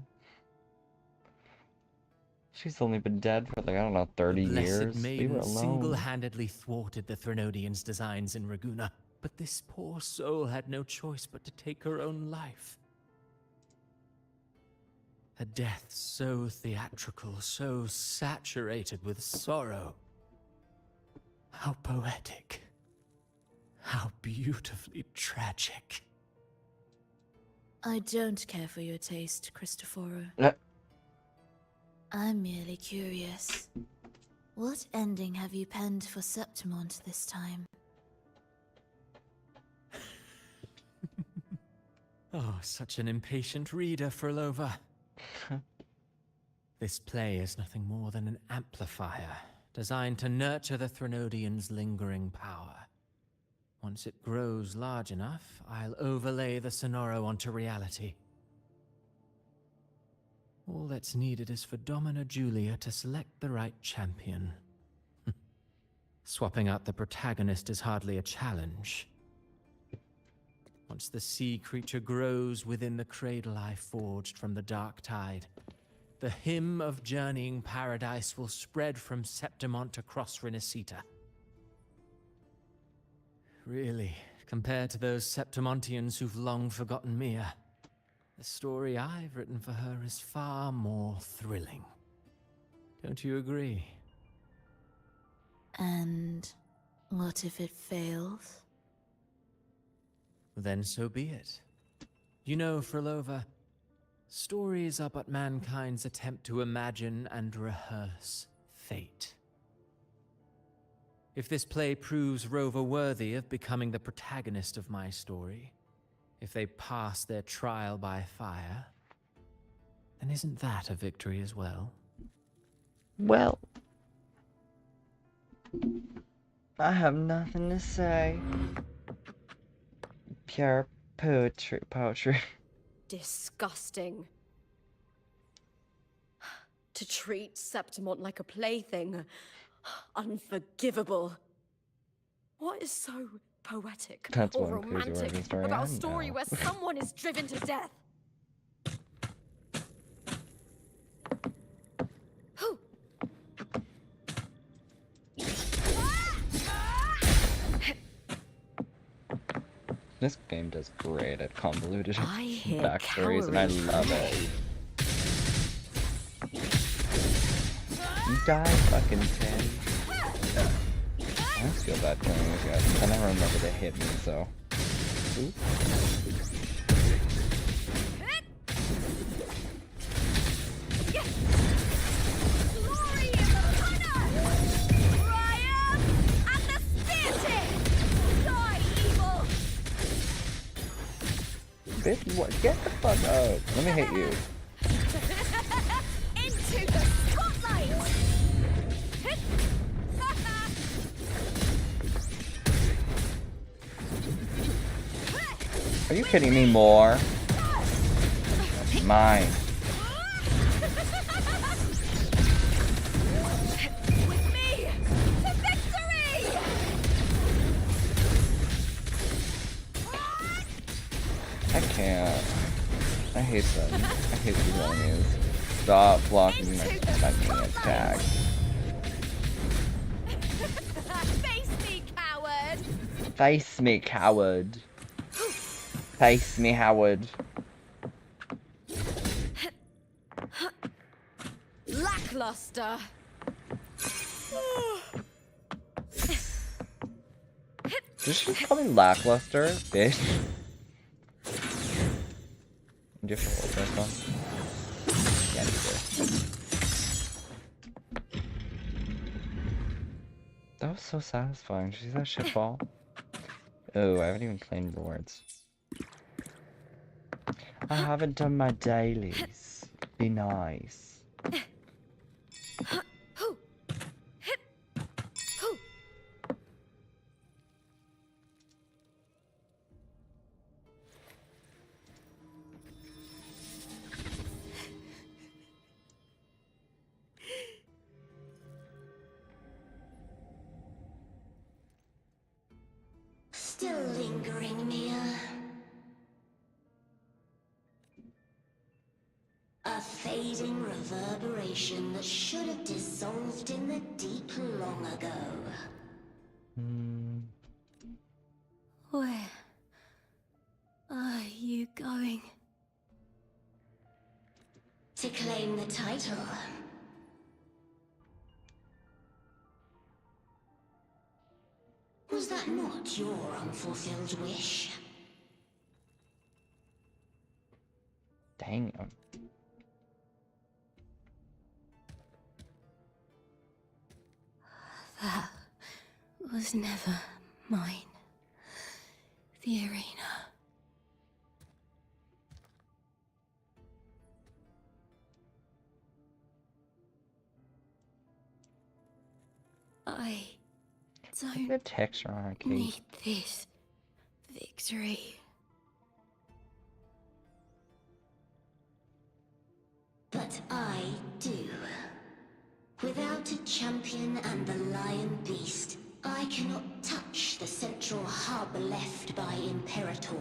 She's only been dead for like, I don't know, 30 The years. Blessed Leave her Maiden alone. single-handedly thwarted the Threnodian's designs in Raguna, but this poor soul had no choice but to take her own life. A death so theatrical, so saturated with sorrow. How poetic. How beautifully tragic. I don't care for your taste, Cristoforo. Uh, I'm merely curious. What ending have you penned for Septimont this time? Oh, such an impatient reader, Frolova. This play is nothing more than an amplifier, designed to nurture the Threnodian's lingering power. Once it grows large enough, I'll overlay the Sonoro onto reality. All that's needed is for Domina Julia to select the right champion. Swapping out the protagonist is hardly a challenge. Once the sea creature grows within the cradle I forged from the dark tide, the hymn of journeying paradise will spread from Septimont across Renacita. Really, compared to those Septimontians who've long forgotten Mia, the story I've written for her is far more thrilling. Don't you agree? And what if it fails? Then so be it. You know, Frolova, stories are but mankind's attempt to imagine and rehearse fate. If this play proves Rover worthy of becoming the protagonist of my story, if they pass their trial by fire, then isn't that a victory as well? well, I have nothing to say. Pure poetry. Disgusting. To treat Septimont like a plaything. Unforgivable. What is so poetic That's or one crazy romantic origin story about I a story know. where someone is driven to death? Who? This game does great at convoluted I hear backstories, and I cowering love it. You die, fucking Tim. I just feel bad killing these guys. I never remember they hit me, so. Ooh. Glory in the runner! Triumph and the spear Die, evil! Bitch, what? Get the fuck up. Let me hit you. Into the spotlight! Are you kidding me more? Mine. With me to victory! I can't. I hate them. I hate these enemies. Stop blocking my fucking attack. Face me, coward! Face me, coward. Face me, Howard. Lackluster. Did she just call me lackluster, bitch? Do you have to hold this one? Yeah, you do. That was so satisfying. Did you see that shit fall? Oh, I haven't even claimed rewards. I haven't done my dailies. Be nice. Still lingering, Mia. A fading reverberation that should have dissolved in the deep long ago. Where are you going? To claim the title. Was that not your unfulfilled wish? Damn. That was never mine. The arena. I don't Good texture on her cape. need this victory. But I do. Without a champion and the lion beast, I cannot touch the central hub left by Imperator.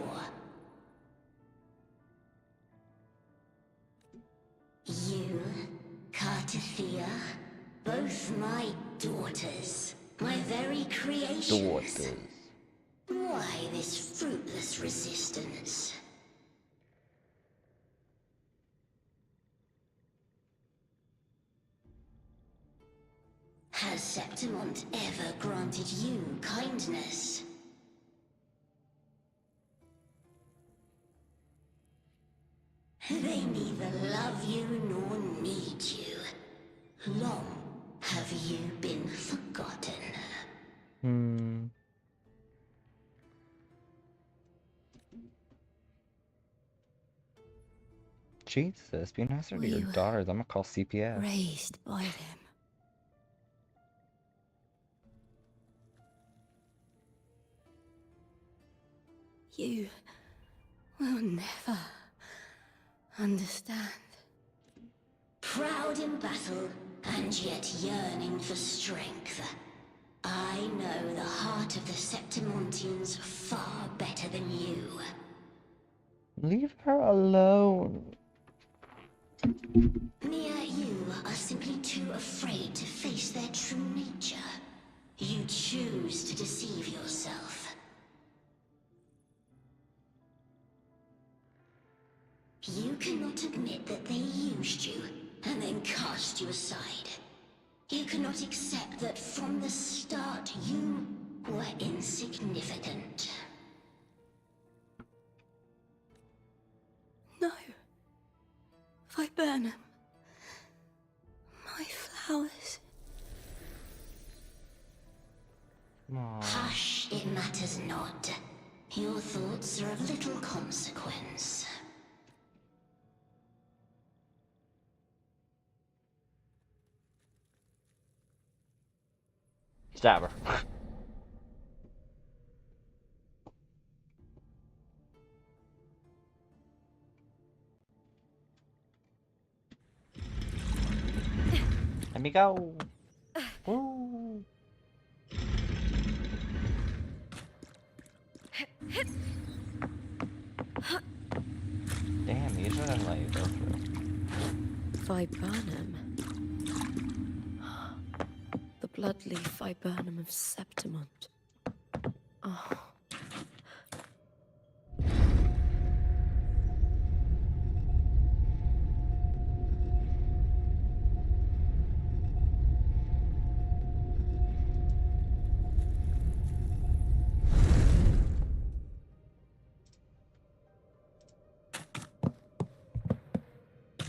You, Cartathea, both my daughters, my very creations. Daughters. Why this fruitless resistance? Has Septimont ever granted you kindness? They neither love you nor need you. Long have you been forgotten. Jesus, be nicer to your We were daughters. I'm gonna call CPS. Raised by them. You will never understand. Proud in battle, and yet yearning for strength. I know the heart of the Septimontians far better than you. Leave her alone. Mia, you are simply too afraid to face their true nature. You choose to deceive yourself. You cannot admit that they used you, and then cast you aside. You cannot accept that from the start you were insignificant. No. Viburnum. My flowers. Aww. Hush, it matters not. Your thoughts are of little consequence. Stab her. Let me go. Woo. Damn, these are the let you go through. Viburnum. The bloodleaf viburnum of Septimont. Oh.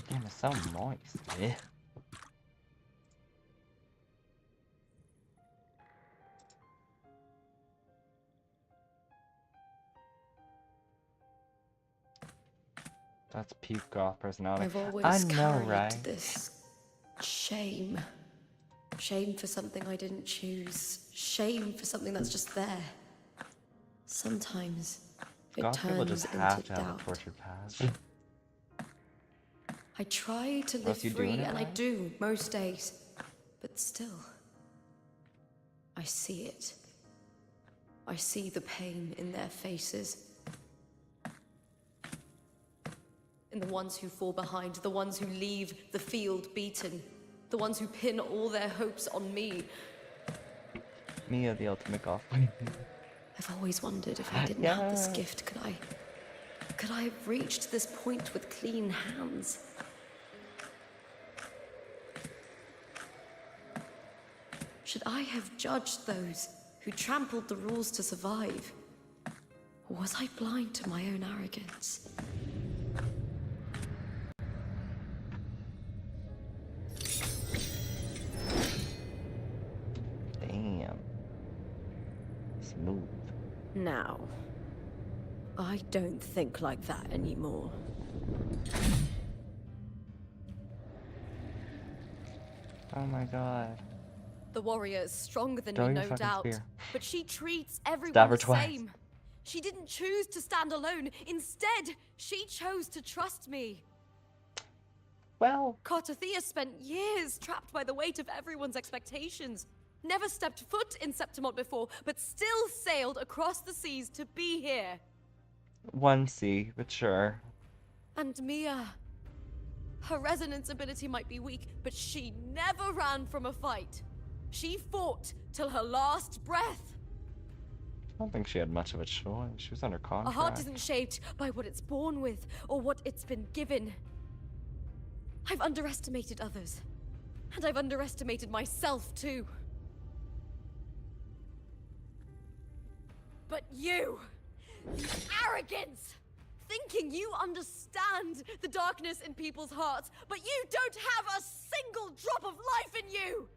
Damn, it's so moist. Yeah. That's peak goth personality. I've always I know, carried right? this shame. Shame for something I didn't choose. Shame for something that's just there. Sometimes it Goth people turns just have into to have a doubt. tortured past. I try to live Unless you're free, doing it and I right. do most days. But still, I see it. I see the pain in their faces. In the ones who fall behind, the ones who leave the field beaten, the ones who pin all their hopes on me. Mia, the ultimate goth. I've always wondered if I didn't have this Yeah. gift, could I have reached this point with clean hands? Should I have judged those who trampled the rules to survive? Or was I blind to my own arrogance? move. Now, I don't think like that anymore. Oh my god. The warrior is stronger than Throw me, your no fucking doubt. spear. But she treats Stab everyone her the twice. same. She didn't choose to stand alone. Instead, she chose to trust me. Well, Cartothea spent years trapped by the weight of everyone's expectations. Never stepped foot in Septimont before, but still sailed across the seas to be here. 1C, but sure. And Mia. Her resonance ability might be weak, but she never ran from a fight. She fought till her last breath. I don't think she had much of a choice. She was under A contract. heart isn't shaped by what it's born with or what it's been given. I've underestimated others. And I've underestimated myself too. But you! The arrogance! Thinking you understand the darkness in people's hearts, but you don't have a single drop of life in you!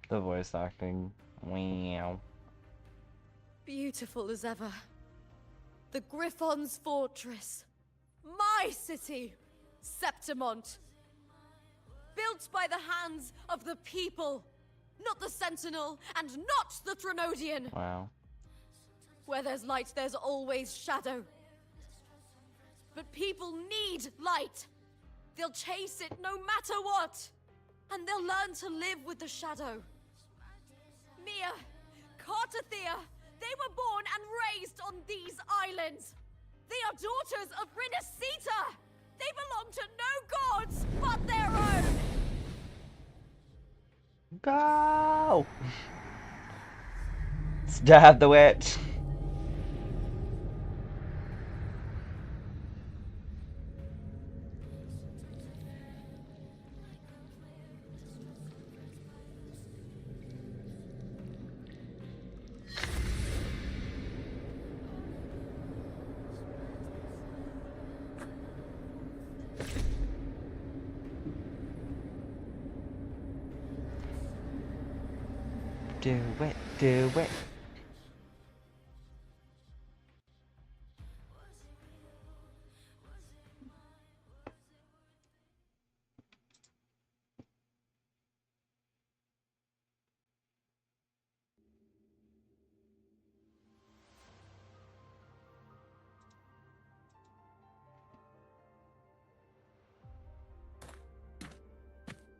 The voice acting. Wow. Beautiful as ever. The Griffon's fortress. My city, Septimont. Built by the hands of the people. Not the Sentinel, and not the Threnodian. Wow. Where there's light, there's always shadow. But people need light. They'll chase it no matter what. And they'll learn to live with the shadow. Mia, Cartothea, they were born and raised on these islands. They are daughters of Rinasita. They belong to no gods but their own. Go! Stab the witch. Do it, do it.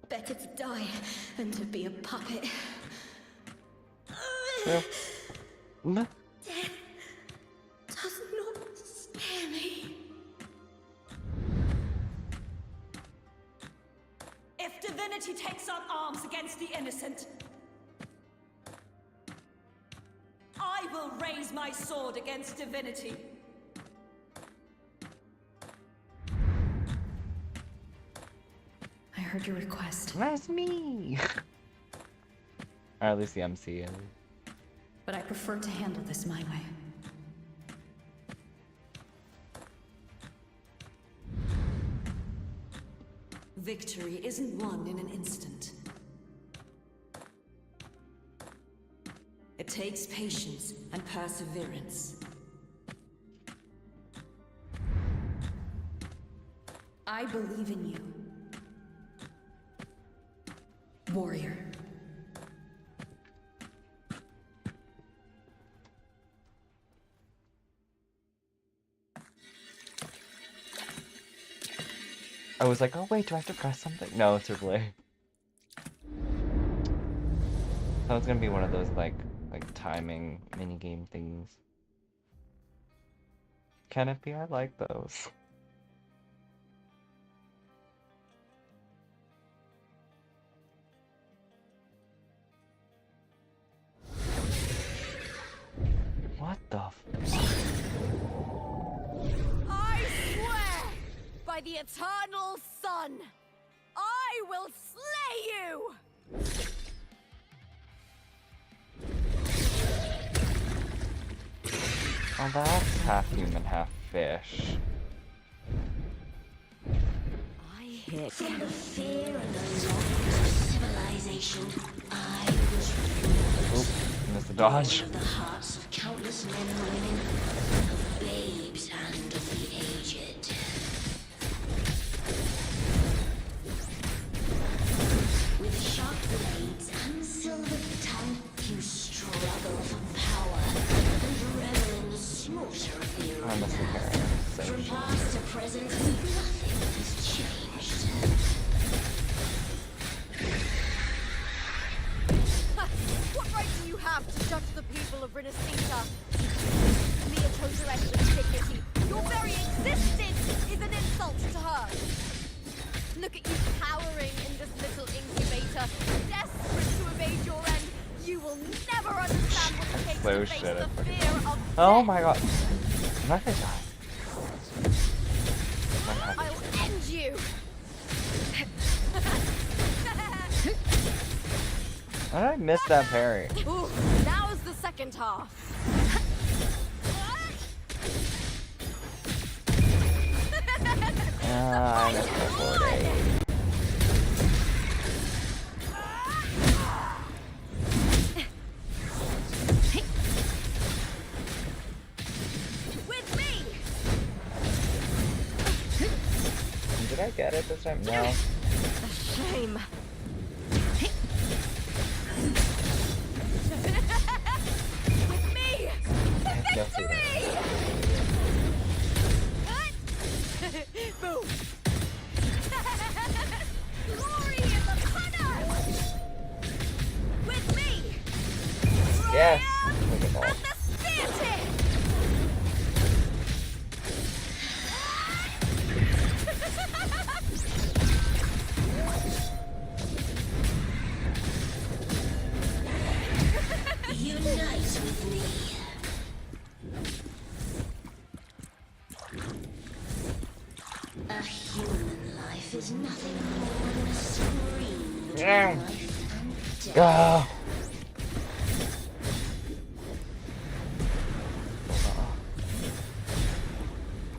Better to die than to be a puppet. Yeah. Death does not scare me. If divinity takes up arms against the innocent, I will raise my sword against divinity. I heard your request, That's me. Or at least the MC is. but I prefer to handle this my way. Victory isn't won in an instant. It takes patience and perseverance. I believe in you, warrior. I was like, oh wait, do I have to press something? No, it's replay. That was gonna be one of those like timing minigame things. Can it be? I like those. What the I swear by the eternal sun, I will slay you! Oh, that's half human, half fish. I hit. From the fear and the longings of civilization, I was removed. Missed the dodge. The hearts of countless men and women, babes and of the aged. With sharp blades and silver tongue, you struggle for power and revel in the slaughter of the I missed the arena. parry. So From shit. past to present, nothing has changed. What right do you have to judge the people of Renacita? Mia chose her end with dignity. Your very existence is an insult to her. Look at you cowering in this little incubator, desperate to evade your end. You will never understand what it takes So to face shit the at fear of Oh death. my god. I'm not gonna die. I'll end you. How did I miss that parry? Ooh, now is the second half. I missed my forward A. With me. Did I get it this time? No. A shame. With me. I have no food. Boom. Glory in the punter. With me. Yes. Triumph Look at all. and the spear tip. Unite with me. A human life is nothing more than a scream between Yeah. life and death. Ah.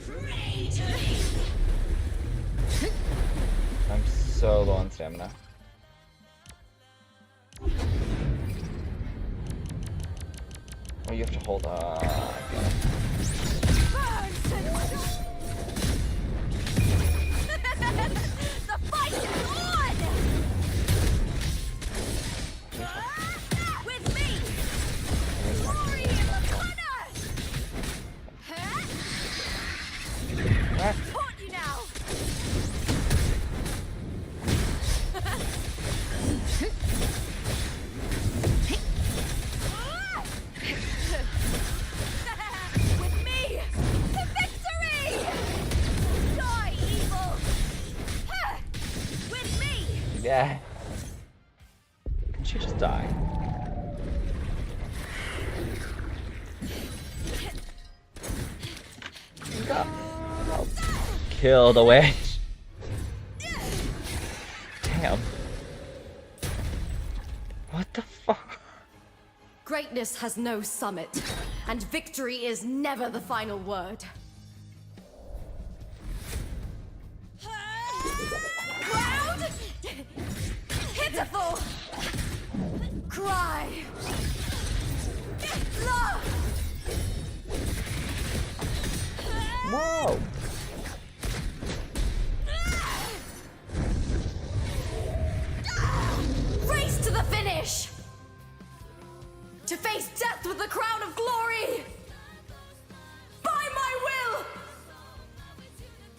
Pray to me. I'm so low on stamina. Oh, you have to hold on. The fight is on! With me! Glory in the corner! Ah. Caught you now! With me! To victory! Die, evil! With me! Yeah. Can she just die? Go. Kill the witch. Damn. What the fuck? Greatness has no summit, and victory is never the final word. Proud! Pitiful! Cry! Love! Whoa. Race to the finish! To face death with the crown of glory! By my will!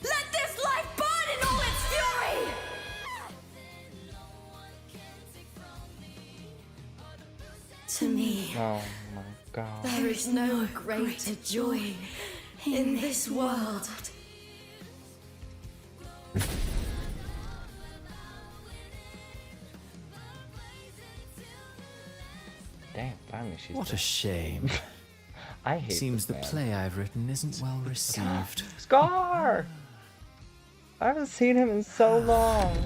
Let this life burn in all its fury! To me, Oh my god. there is no greater joy in this world. Damn, finally she's What a shame. I hate Seems the this man. play I've written isn't well received. Scar! I haven't seen him in so long.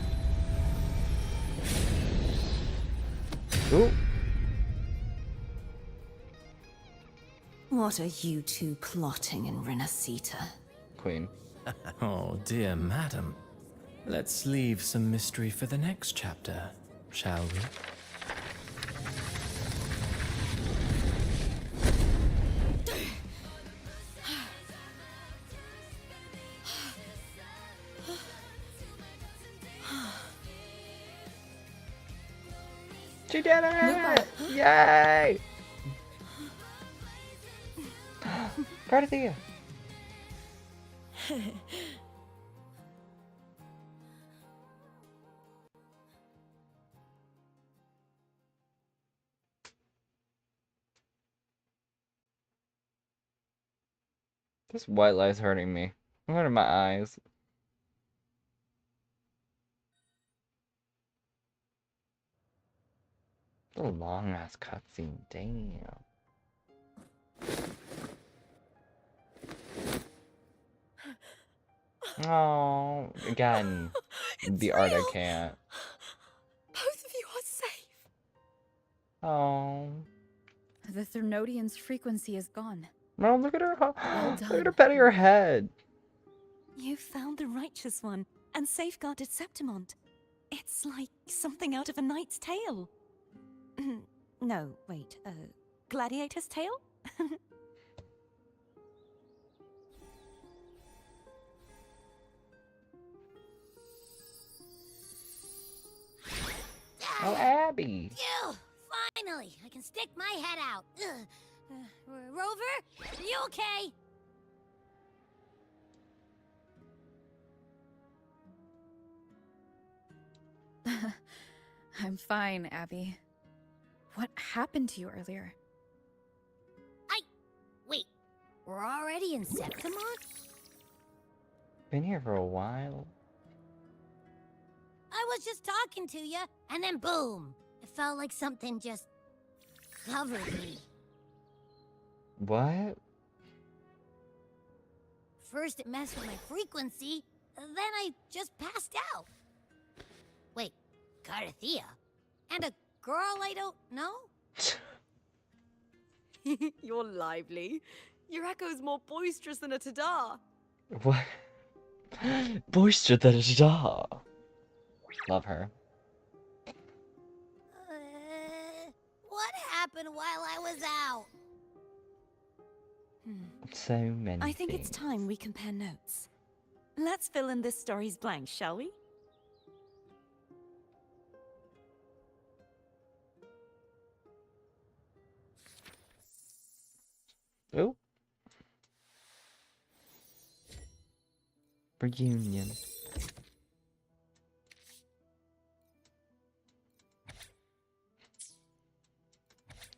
Ooh. What are you two plotting in Renacita? Queen. Oh, dear madam. Let's leave some mystery for the next chapter, shall we? She did it! Yay! Carthia! This white light's hurting me. I'm hurting my eyes. The long ass cutscene, damn. Oh, again, the art I can't. Both of you are safe. Oh, The Threnodian's frequency is gone. no, look at her. Well Look at her done. petting her head. You found the righteous one and safeguarded Septimont. It's like something out of a knight's tale. No, wait, gladiator's tale? Oh, Abby. Phew! Finally, I can stick my head out. Rover, you okay? I'm fine, Abby. What happened to you earlier? Wait, we're already in Septimont? Been here for a while. I was just talking to you, and then boom! It felt like something just covered me. What? First it messed with my frequency, then I just passed out. Wait, Carthia? And a girl I don't know? You're lively. Your echo's more boisterous than a tada. What? Boister that is da. Love her. What happened while I was out? So many I think it's things. time we compare notes. Let's fill in this story's blanks, shall we? Oh. Reunion.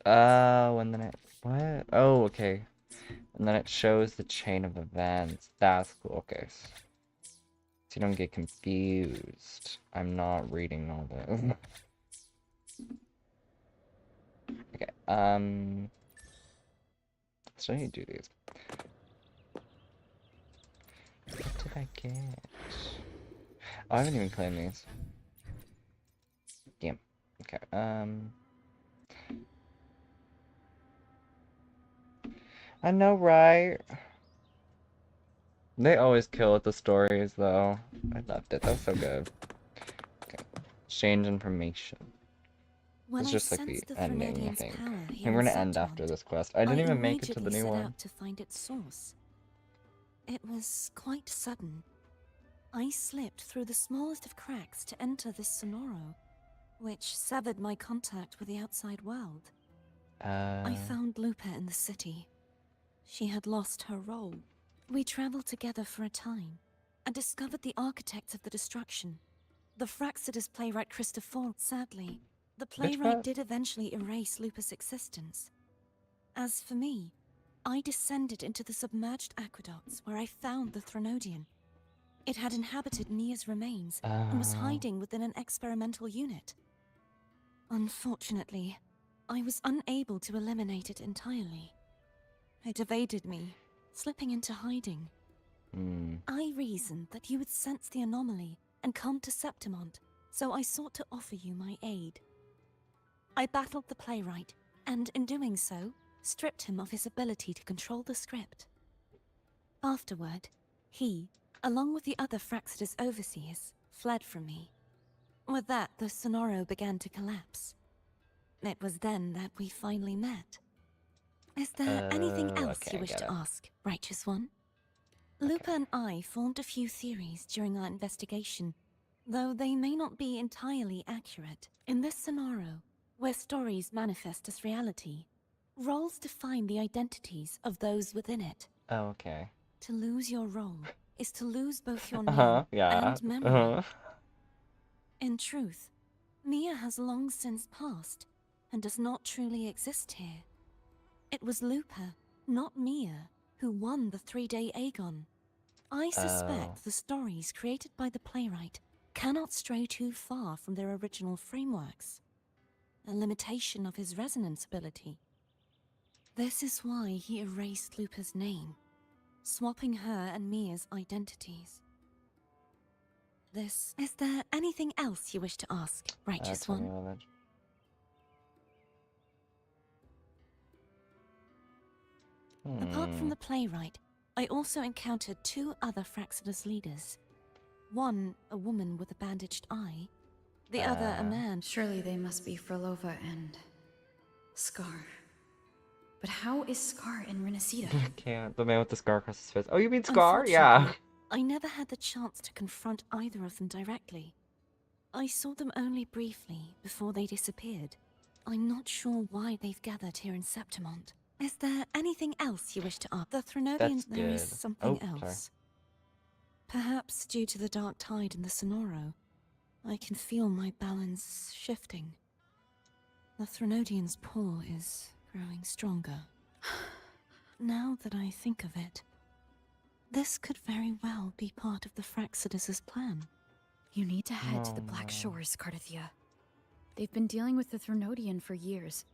And then it, what? Oh, okay. And then it shows the chain of events. That's cool. Okay. So you don't get confused. I'm not reading all this. Okay, so I need to do these. What did I get? Oh, I haven't even claimed these. Damn. Okay, I know, right? They always kill at the stories, though. I loved it. That was so good. Okay. Exchange information. When It's I just like the sensed the ending, I Threnodian's think. power I here think we're in gonna end after Septimont, this quest. I didn't even make it to the immediately new set one. out to find its source. It was quite sudden. I slipped through the smallest of cracks to enter this Sonoro, which severed my contact with the outside world. I found Lupa in the city. She had lost her role. We traveled together for a time, and discovered the architects of the destruction. The Fraxidus playwright Christopher. Sadly, the playwright what? did eventually erase Lupa's existence. As for me, I descended into the submerged aqueducts where I found the Threnodian. It had inhabited Mia's remains and was hiding within an experimental unit. Unfortunately, I was unable to eliminate it entirely. It evaded me, slipping into hiding. I reasoned that you would sense the anomaly and come to Septimont, so I sought to offer you my aid. I battled the playwright, and in doing so, stripped him of his ability to control the script. Afterward, he, along with the other Fraxidus overseers, fled from me. With that, the Sonoro began to collapse. It was then that we finally met. Is there anything else okay, you I wish get to it. ask, Righteous One? Lupa and I formed a few theories during our investigation, though they may not be entirely accurate. In this Sonoro, where stories manifest as reality. Roles define the identities of those within it. Oh, okay. To lose your role is to lose both your Uh-huh, name yeah. and memory. In truth, Mia has long since passed and does not truly exist here. It was Lupa, not Mia, who won the 3-day Aegon. I suspect the stories created by the playwright cannot stray too far from their original frameworks, a limitation of his resonance ability. This is why he erased Lupa's name, swapping her and Mia's identities. Is there anything else you wish to ask, Righteous Tell me One? about that. Apart from the playwright, I also encountered 2 other Fraxidus leaders. One, a woman with a bandaged eye. The other, a man. Surely they must be Frolova and Scar. But how is Scar in Renacida? Can't. The man with the scar across his face. Oh, you mean Scar? Yeah. Unfortunately, I never had the chance to confront either of them directly. I saw them only briefly before they disappeared. I'm not sure why they've gathered here in Septimont. Is there anything else you wish to ask? The Threnodians. That's There is good. something Oh, sorry. else. Perhaps due to the dark tide in the Sonoro, I can feel my balance shifting. The Threnodian's pull is growing stronger. Now that I think of it, this could very well be part of the Fraxidus' plan. You need to head to the Black Shores, Cardathia. They've been dealing with the Threnodian for years.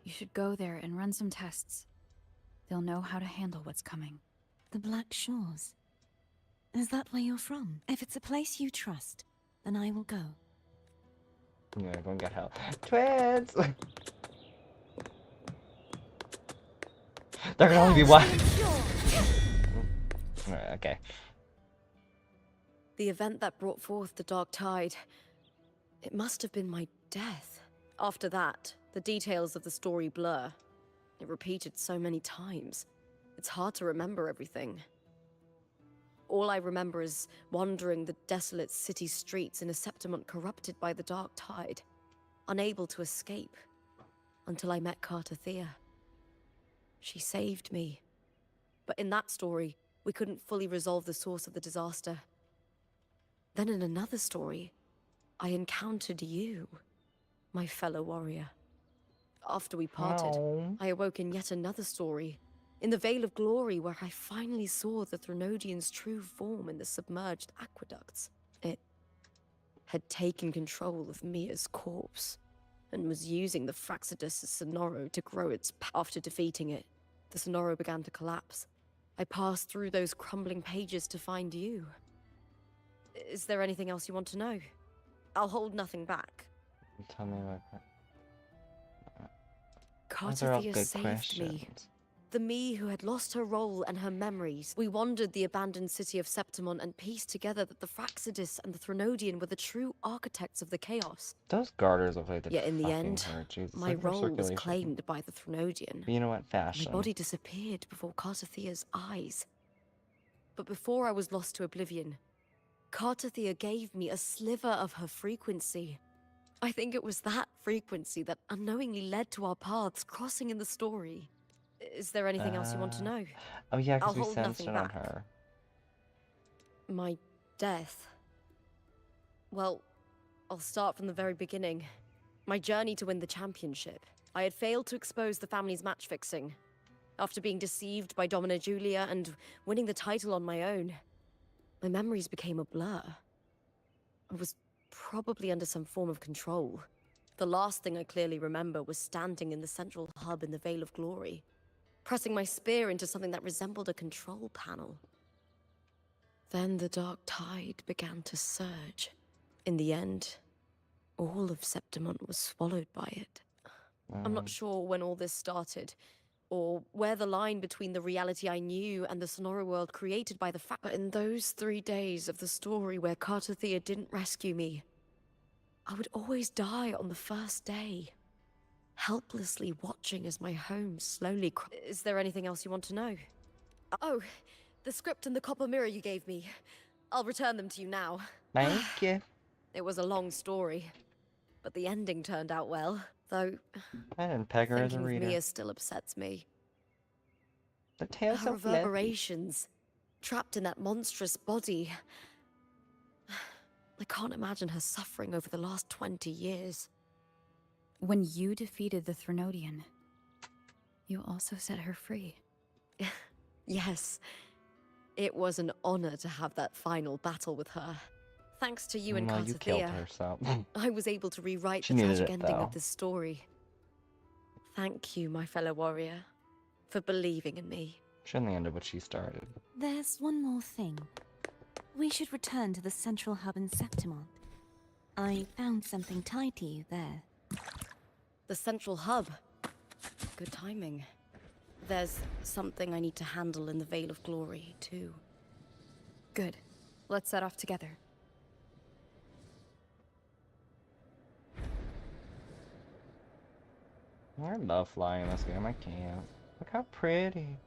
You should go there and run some tests. They'll know how to handle what's coming. The Black Shores? Is that where you're from? If it's a place you trust, then I will go. I'm gonna go and get help. Twins! There can only be one! Alright, okay. The event that brought forth the dark tide. It must have been my death. After that, the details of the story blur. It repeated so many times. It's hard to remember everything. All I remember is wandering the desolate city streets in a Septimont corrupted by the dark tide, unable to escape, until I met Cardathia. She saved me. But in that story, we couldn't fully resolve the source of the disaster. Then in another story, I encountered you, my fellow warrior. After we parted, I awoke in yet another story, in the Vale of Glory, where I finally saw the Threnodian's true form in the submerged aqueducts. It had taken control of Mia's corpse, and was using the Fraxidus' Sonoro to grow its After defeating it, the Sonoro began to collapse. I passed through those crumbling pages to find you. Is there anything else you want to know? I'll hold nothing back. Tell me about that. Those are all Cardathia good saved questions. me. The me who had lost her role and her memories. We wandered the abandoned city of Septimont and pieced together that the Fraxidus and the Threnodian were the true architects of the chaos. Those garters look like they Yet in the fucking end, hurt. Jesus, my look at her role was circulation. claimed by the Threnodian. But you know what? Fashion. My body disappeared before Cardathia's eyes. But before I was lost to oblivion, Cardathia gave me a sliver of her frequency. I think it was that frequency that unknowingly led to our paths crossing in the story. Is there anything else you want to know? Oh yeah, I'll because we hold sensed nothing it on back. her. My death. Well, I'll start from the very beginning. My journey to win the championship. I had failed to expose the family's match fixing. After being deceived by Domina Julia and winning the title on my own, my memories became a blur. I was probably under some form of control. The last thing I clearly remember was standing in the central hub in the Vale of Glory, pressing my spear into something that resembled a control panel. Then the dark tide began to surge. In the end, all of Septimont was swallowed by it. I'm not sure when all this started, or where the line between the reality I knew and the Sonoro world created by the fact. But in those 3 days of the story where Cardathia didn't rescue me, I would always die on the first day, helplessly watching as my home slowly Is there anything else you want to know? Oh, the script and the copper mirror you gave me. I'll return them to you now. Thank you. It was a long story. but the ending turned out well, though I didn't peg her as a thinking of reader. Mia still upsets me. The tail's Her so fluffy. reverberations, trapped in that monstrous body. I can't imagine her suffering over the last 20 years. When you defeated the Threnodian, you also set her free. Yes, it was an honor to have that final battle with her. Thanks to you and No, you killed Cartathea, her, so I was able to rewrite She the needed tragic it, ending though. of this story. Thank you, my fellow warrior, for believing in me. she only ended what she started. There's one more thing. We should return to the central hub in Septimont. I found something tied to you there. The central hub. Good timing. There's something I need to handle in the Veil of Glory, too. Good. Let's set off together. I love flying in this game. I can't. Look how pretty.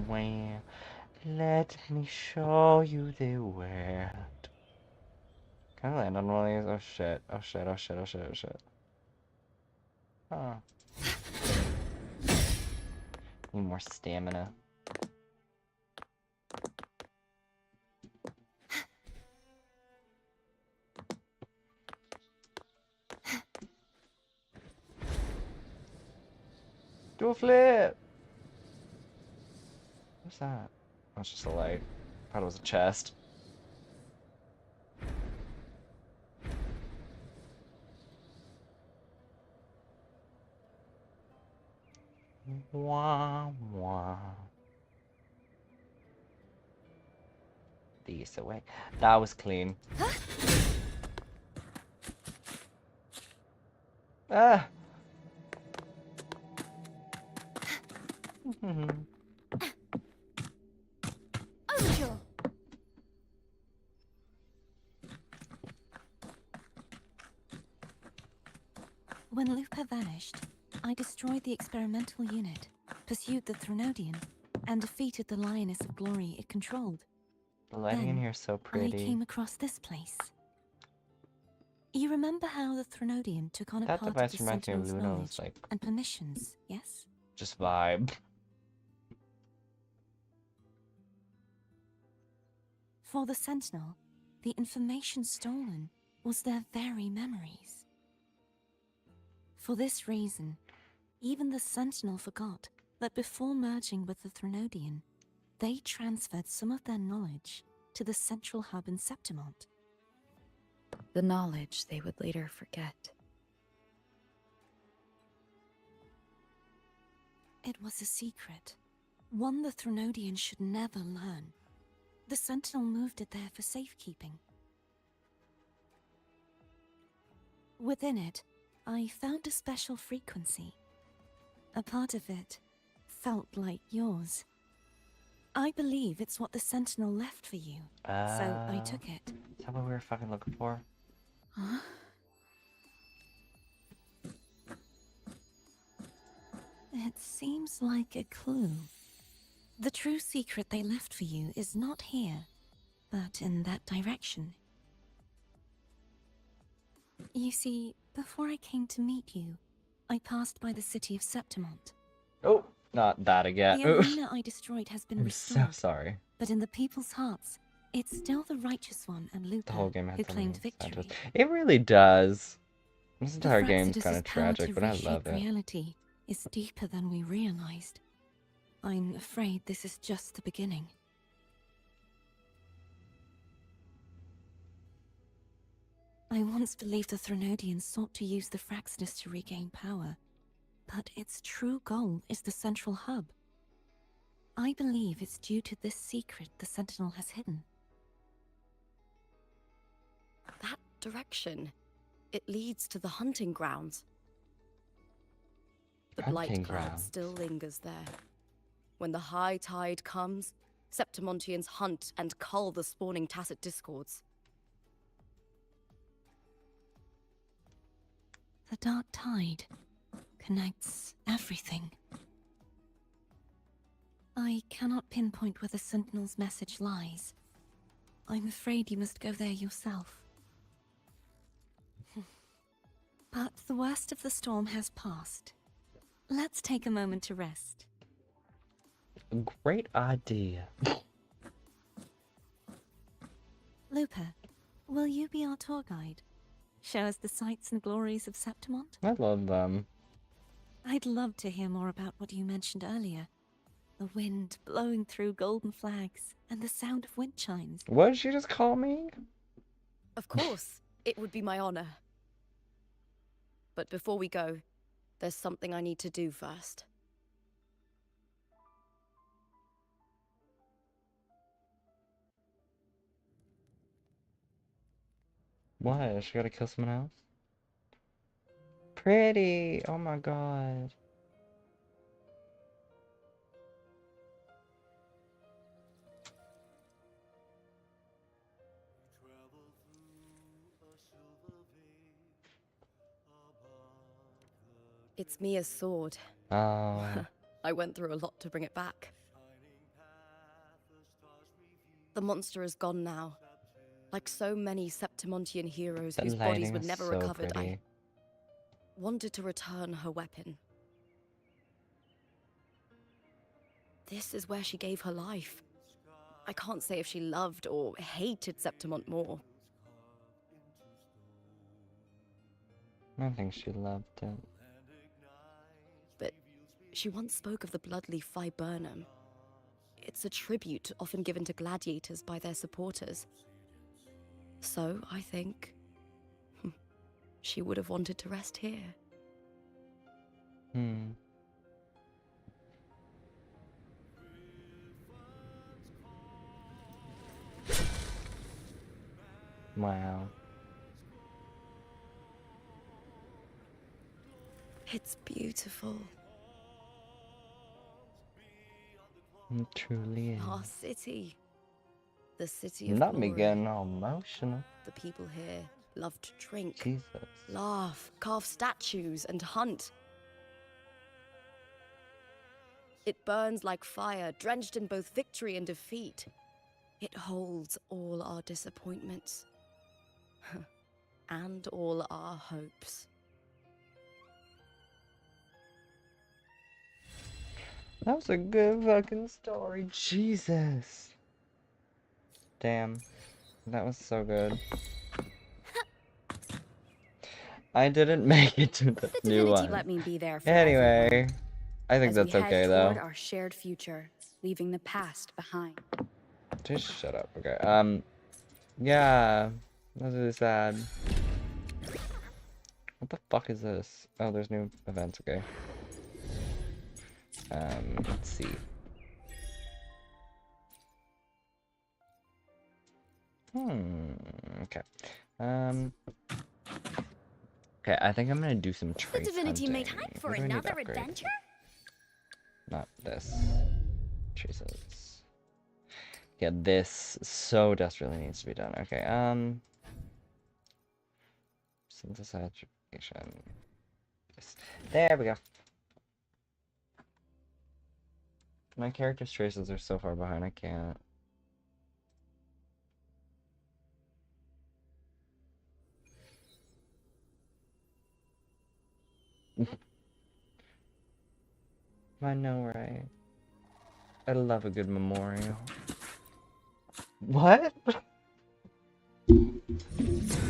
Well, let me show you the world. Can I land on one of these? Oh shit. Oh shit. Oh shit. Oh shit. Oh shit. Oh. Need more stamina. Do a flip! What's that? Oh, it's just a light. Thought it was a chest. Wah, wah. These away. That was clean. Ah! Overkill! When Lupa vanished, I destroyed the experimental unit, pursued the Threnodian, and defeated the Lioness of Glory it controlled. The lighting in Then, here is so I pretty. came across this place. You remember how the Threnodian took on a That part of device the reminds me of Sentinel's Luna's, knowledge like, and permissions, yes? just vibe. For the Sentinel, the information stolen was their very memories. For this reason, even the Sentinel forgot that before merging with the Threnodian, they transferred some of their knowledge to the central hub in Septimont. The knowledge they would later forget. It was a secret, one the Threnodian should never learn. The Sentinel moved it there for safekeeping. Within it, I found a special frequency. A part of it felt like yours. I believe it's what the Sentinel left for you, so I took it. Is that what we were fucking looking for? Huh? It seems like a clue. The true secret they left for you is not here, but in that direction. You see, before I came to meet you, I passed by the city of Septimont. Oh, not that again. The arena I destroyed has been I'm restored, so sorry. but in the people's hearts, it's still the righteous one and The Lupa whole game had who so claimed many victory. Santos. It really does. This The entire game's Fraxidus' kind of power tragic, to but I reshape love it. reality is deeper than we realized. I'm afraid this is just the beginning. I once believed the Threnodians sought to use the Fraxidus to regain power, but its true goal is the central hub. I believe it's due to this secret the Sentinel has hidden. That direction. It leads to the hunting grounds. The Hunting blight cloud grounds. still lingers there. When the high tide comes, Septimontians hunt and cull the spawning Tacit Discords. The dark tide connects everything. I cannot pinpoint where the Sentinel's message lies. I'm afraid you must go there yourself. But the worst of the storm has passed. Let's take a moment to rest. Great idea. Lupa, will you be our tour guide? Show us the sights and glories of Septimont? I love them. I'd love to hear more about what you mentioned earlier. The wind blowing through golden flags and the sound of wind chimes. What did she just call me? Of course, it would be my honor. But before we go, there's something I need to do first. What? She gotta kill someone else? Pretty! Oh my god. It's Mia's sword. Oh. I went through a lot to bring it back. The monster is gone now. Like so many Septimontian heroes The whose bodies lighting were is never so recovered, pretty. I wanted to return her weapon. This is where she gave her life. I can't say if she loved or hated Septimont more. I think she loved it. But she once spoke of the bloodleaf viburnum. It's a tribute often given to gladiators by their supporters. So, I think she would have wanted to rest here. Wow. It's beautiful. It truly is. Our city. The city of Not me glory. getting all emotional. The people here love to drink, Jesus. laugh, carve statues, and hunt. It burns like fire, drenched in both victory and defeat. It holds all our disappointments. And all our hopes. That was a good fucking story. Jesus. Damn. That was so good. I didn't make it to the new one. Let me be there for Anyway, everyone I think as that's we head okay toward though. our shared future, leaving the past behind. Just shut up. Okay. Yeah. That's really sad. What the fuck is this? Oh, there's new events. Okay. Let's see. Okay. Okay, I think I'm gonna do some trace The divinity hunting. made hype for What do I need to another upgrade? adventure? Not this. Traces. Yeah, this so desperately needs to be done. Okay, synthesization. There we go. My character's traces are so far behind, I can't. I know, right? I love a good memorial. What?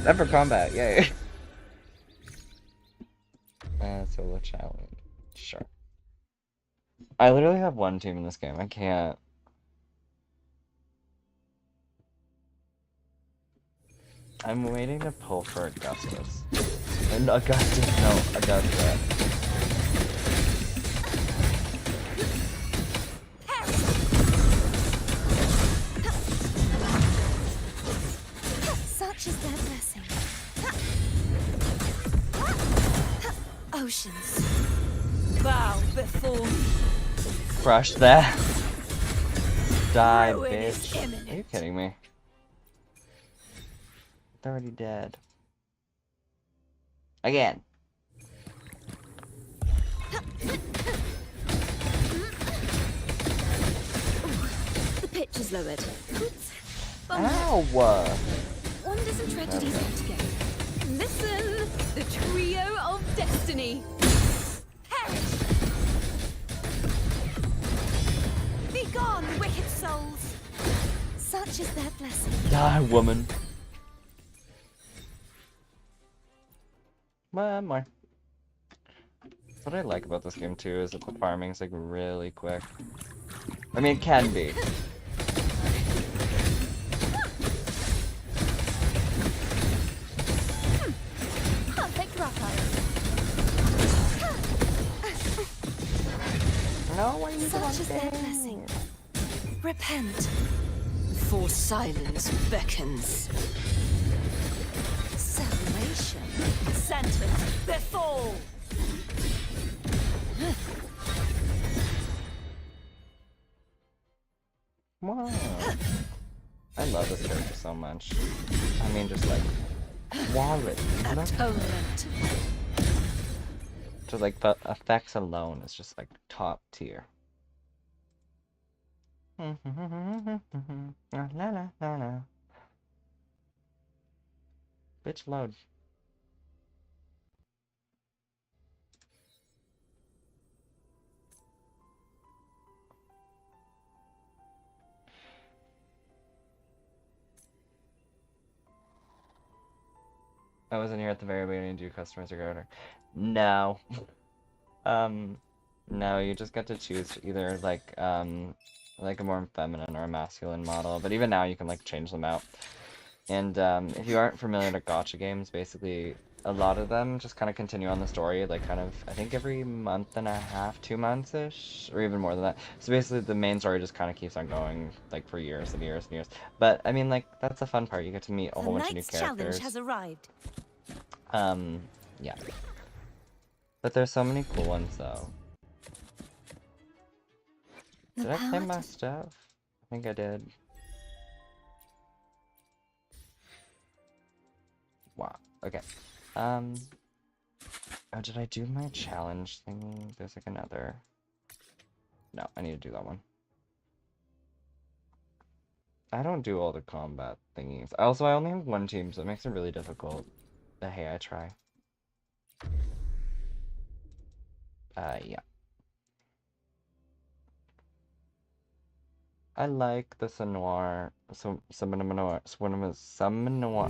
Ever combat, yay. Solo challenge. Sure. I literally have one team in this game. I can't. I'm waiting to pull for Augustus. And Augustus, no, Augusta. Such is their blessing. Oceans, bow before me. Crush that. Die, Ruin is bitch. Are you imminent. kidding me? They're already dead. Again. slow it. Oops. Ow! Wonders and tragedies come together. Listen! The trio of destiny. Perish! Be gone, wicked souls! Such is their blessing. Die, woman. One more. What I like about this game too is that the farming's like really quick. I mean, it can be. Perfect wrap-up. No, why are you Such is their blessing. Repent, for silence beckons. Salvation, sentence befall! Wow. I love this character so much. I mean, just like quality. Atonement. Just like the effects alone is just like top tier. La la la la. Bitch load. I wasn't here at the very beginning. Do you customize your order? No. No, you just get to choose either like a more feminine or a masculine model. But even now, you can like change them out. And if you aren't familiar with gacha games, basically a lot of them just kind of continue on the story, like kind of I think every month and a half, 2 months-ish, or even more than that. So basically, the main story just kind of keeps on going like for years and years and years. But I mean, like that's the fun part. You get to meet a whole bunch of new characters. The knight's challenge has arrived. Yeah. But there's so many cool ones though. Did I claim my stuff? I think I did. Wow. Okay. Oh, did I do my challenge thingy? There's like another. No, I need to do that one. I don't do all the combat thingies. Also, I only have one team, so it makes it really difficult. But hey, I try. Yeah. I like the Noir. So some Noir.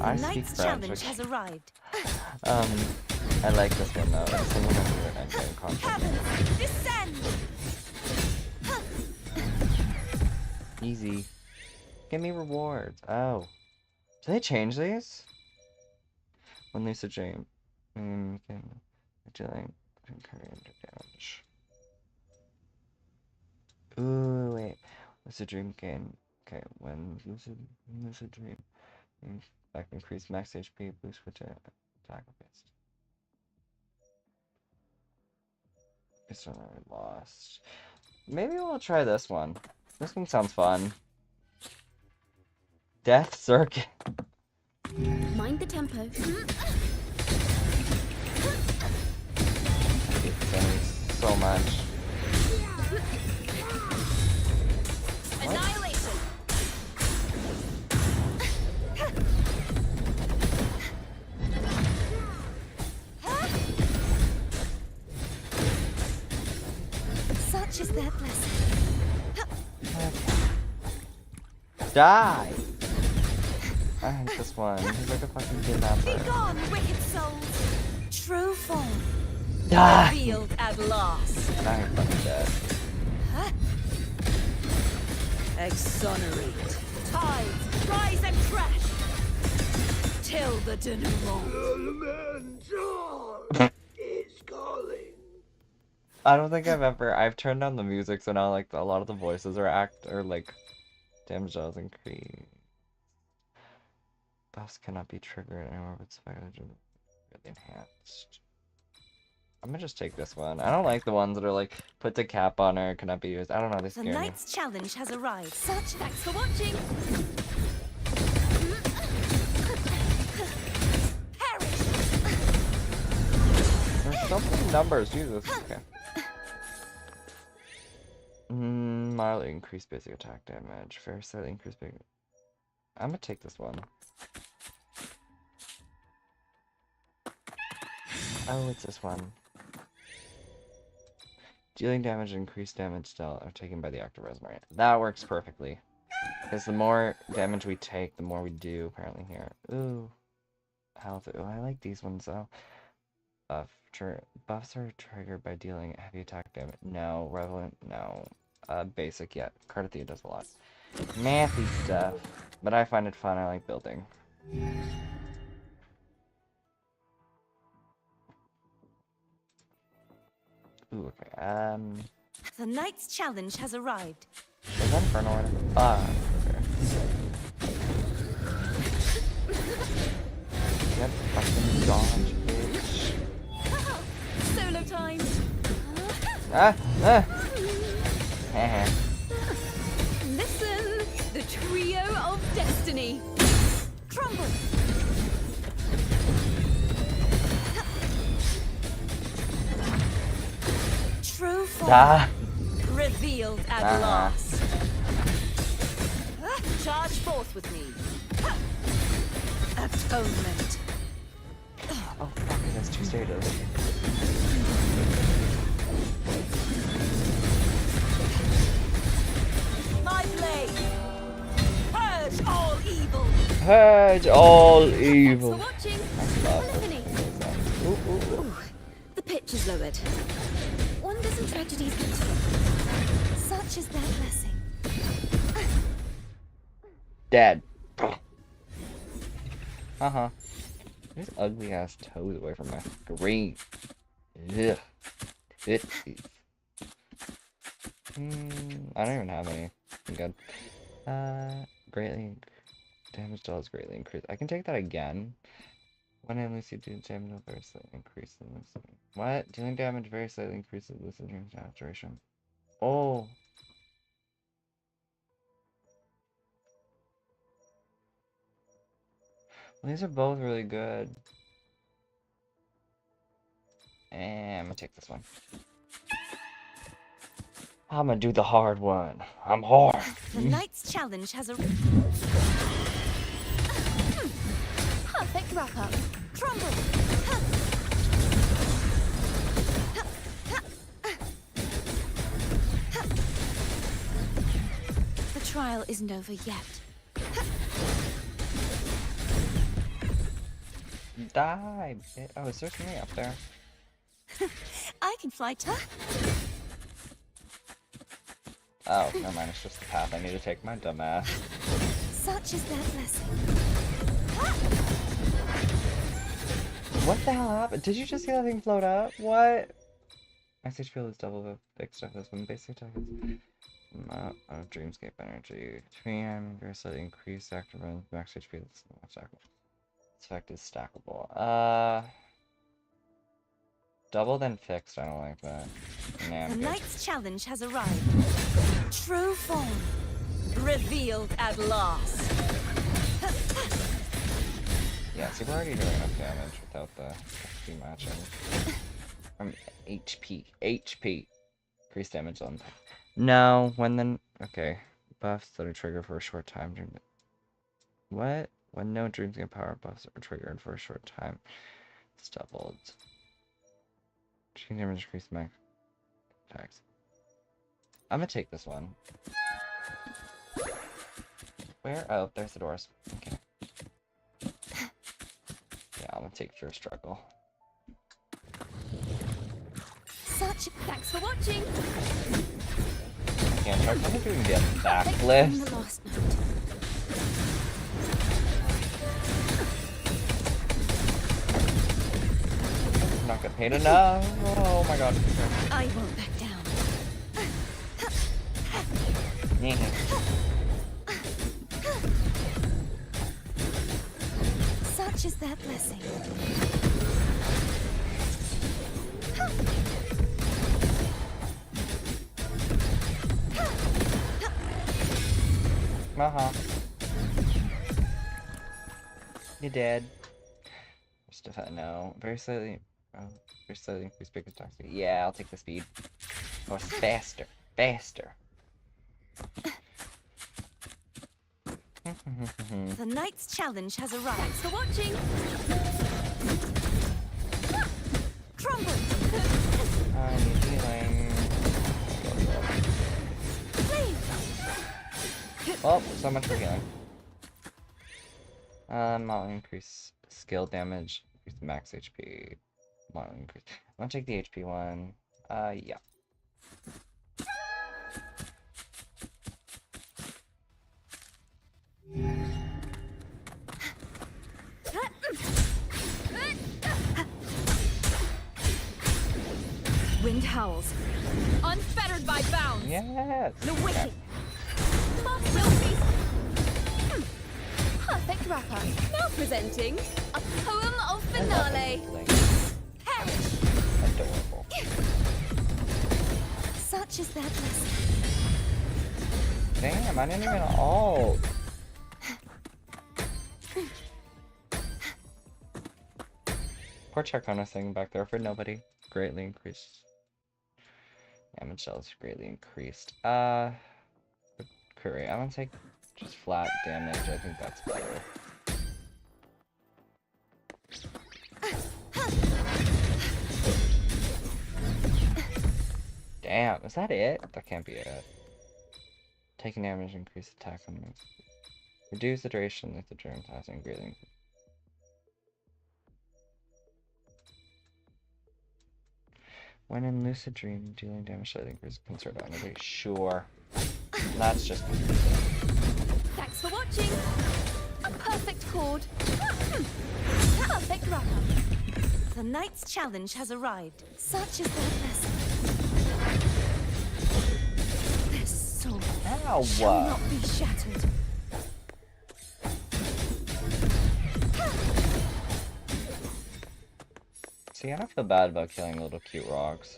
I speak Knight's French. challenge has arrived. I like this one though. It's some of my favorite endgame content. Heavens, descend! Easy. Give me rewards. Oh. Did they change these? When Lisa Jane. Can dealing damage. Ooh, wait. Lucid Dream gain. Okay, when Lucid Dream. Back increase max HP, boost which attack based. It's already lost. Maybe we'll try this one. This one sounds fun. Death Circuit. Mind the tempo. It's so much. Annihilation! Such is their blessing. Die! I hate this one. He's like a fucking kidnapper. Be gone, wicked souls! True form. Die! Revealed at last. I'm fucking dead. Exonerate. Tides, rise and crash. Till the denouement. is calling. I don't think I've turned down the music, so now like a lot of the voices are like damage does increase. Buffs cannot be triggered anymore with speculative really enhanced. I'm gonna just take this one. I don't like the ones that are like put the cap on or cannot be used. I don't know, they The scare me. knight's challenge has arrived. Such thanks for watching. Perish! There's so many numbers, Jesus. Okay. mildly increased basic attack damage. Very slightly increased basic. I'm gonna take this one. Oh, it's this one. Dealing damage and increased damage dealt are taken by the active resume. That works perfectly. Because the more damage we take, the more we do, apparently, here. Ooh. Health. Ooh, I like these ones, though. Buffs are triggered by dealing heavy attack damage. No. Relevant? No. Basic, yeah. Cardathia does a lot. Mathy stuff. But I find it fun. I like building. Ooh, okay. The knight's challenge has arrived. Is that Infernal item? Okay. Yep, fucking dodge, bitch. Solo time. Listen, the trio of destiny. Crumble. True form revealed at last. Charge forth with me. Atonement. Oh, fuck, it has 2 stages. My blade. Purge all evil. Purge all evil. Thanks for watching. I love Polyphony. it. Ooh. The pitch is lowered. Wonders and tragedies continue. Such is their blessing. Dead. These ugly ass toes away from my screen. Ugh. Tootsies. I don't even have any. I'm good. Greatly damage dealt is greatly increased. I can take that again. When I lose, you do damage will very slightly increase the loosening. What? Dealing damage very slightly increases the loosening duration. Oh. Well, these are both really good. And I'm gonna take this one. I'm gonna do the hard one. I'm hard. The knight's challenge has a perfect wrap up. Crumble. The trial isn't over yet. Die, bitch. Oh, is there something up there? I can fly too. Oh, never mind. It's just the path I need to take, my dumb ass. Such is their blessing. What the hell happened? Did you just see that thing float up? What? Max HP is double the big stuff. This one basic attack is of Dreamscape energy. 3 very slightly increased active run. Max HP. That's not stackable. This effect is stackable. Double then fixed. I don't like that. Nah, The I'm good. knight's challenge has arrived. True form revealed at last. Yeah, see, we're already doing enough damage without the XP matching. From HP. Increase damage on. No, when then. Okay. Buffs that are triggered for a short time. What? When no Dreamscape power buffs are triggered for a short time. It's doubled. Change damage increase max attacks. I'm gonna take this one. Where? Oh, there's the doors. Okay. Yeah, I'm gonna take your struggle. Thanks for watching. Can't try to even get From backlift. the last note. I'm not getting paid enough. Oh my god. I won't back down. Such is their blessing. You dead. Stuff I know. Very slightly increased big attack speed. Yeah, I'll take the speed. Or faster. Faster. The night's challenge has arrived. Thanks for watching. Crumble! I need healing. Well, so much for healing. I'll increase skill damage with max HP. I'll increase. I'm gonna take the HP one. Yeah. Wind howls, unfettered by bounds. Yes. The wicked. Mock will feast. Perfect wrapper. Now presenting a poem of finale. Perish. Adorable. Such is that lesson. Damn, I didn't even ult. Poor Charcona thing back there for nobody. Greatly increased. Damage cells greatly increased. Curry. I want to take just flat damage. I think that's better. Damn, is that it? That can't be it. Taking damage, increase attack on moves. Reduce the duration of the germ passing greatly increase. When in lucid dream, dealing damage slightly increases concerned enemy. Sure. That's just confusing. Thanks for watching. A perfect chord. Perfect wrapper. The night's challenge has arrived. Such is that lesson. This soul Ow! shall not be shattered. See, I don't feel bad about killing little cute rocks.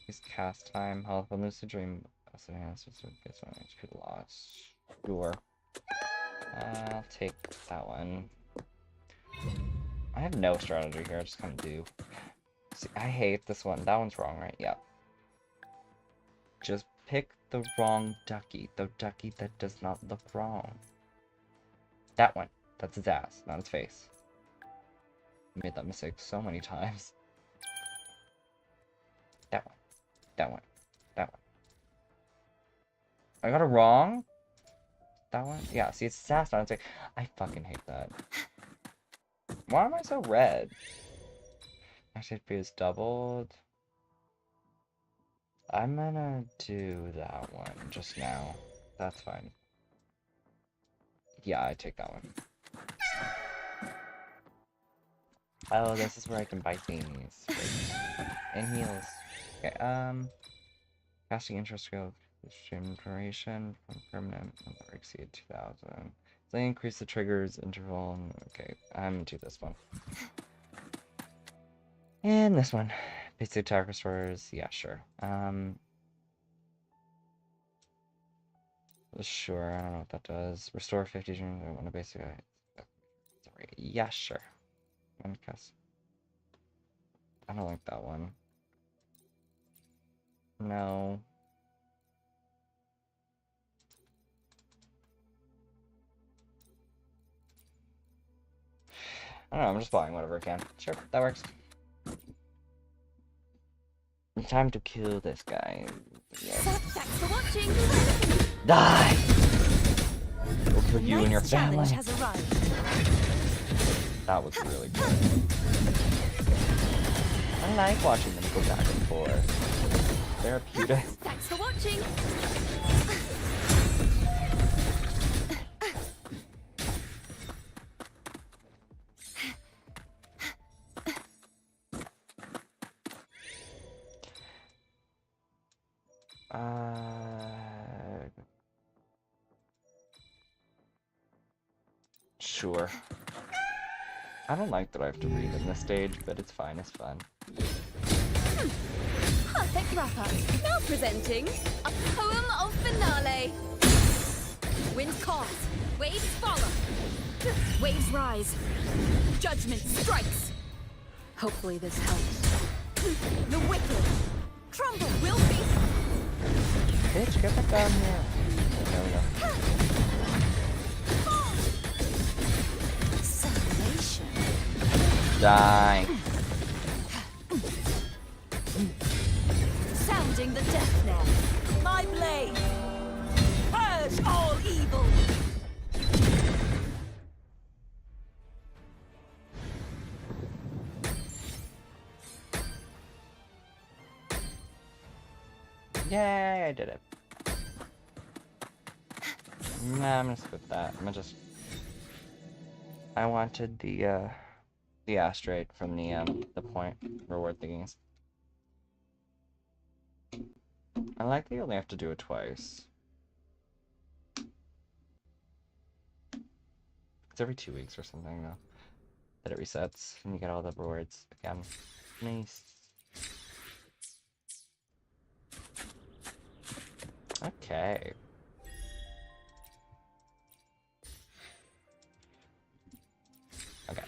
Use cast time, health, and lucid dream. Also enhances based on HP loss. Sure. I'll take that one. I have no strategy here, I just kind of do. See, I hate this one. That one's wrong, right? Yeah. Just pick the wrong ducky. The ducky that does not look wrong. That one. That's his ass, not his face. I made that mistake so many times. That one. That one. That one. I got it wrong? That one? Yeah, see, it's sass, not it's I fucking hate that. Why am I so red? Actually, HP is doubled. I'm gonna do that one just now. That's fine. Yeah, I take that one. Oh, this is where I can buy things. And heals. Okay, casting interest skill, extreme duration from permanent, never exceed 2000. So increase the triggers interval. Okay, I'm gonna do this one. And this one. Basic attack restores. Yeah, sure. Sure, I don't know what that does. Restore 50 dreams. I want to basic. Sorry. Yeah, sure. I don't like that one. No. I don't know, I'm just buying whatever I can. Sure, that works. Time to kill this guy. Yes. Thanks for watching. Die! We'll kill you and your family. Challenge has arrived. That was really good. I like watching them go back and forth. Therapeutic. Thanks for watching. Sure. I don't like that I have to read in this stage, but it's fine, it's fun. Perfect wrapper. Now presenting a poem of finale. Wind calls, waves follow. Waves rise. Judgment strikes. Hopefully this helps. The wicked crumble will be Bitch, get back down here. There we go. Salvation. Die. Sounding the death knell. My blade. Purge all evil. Yay, I did it. Nah, I'm gonna skip that. I'm gonna just... I wanted the asteroid from the point reward thingies. I like that you only have to do it twice. It's every 2 weeks or something, though, that it resets, and you get all the rewards again. Nice. Okay. Okay,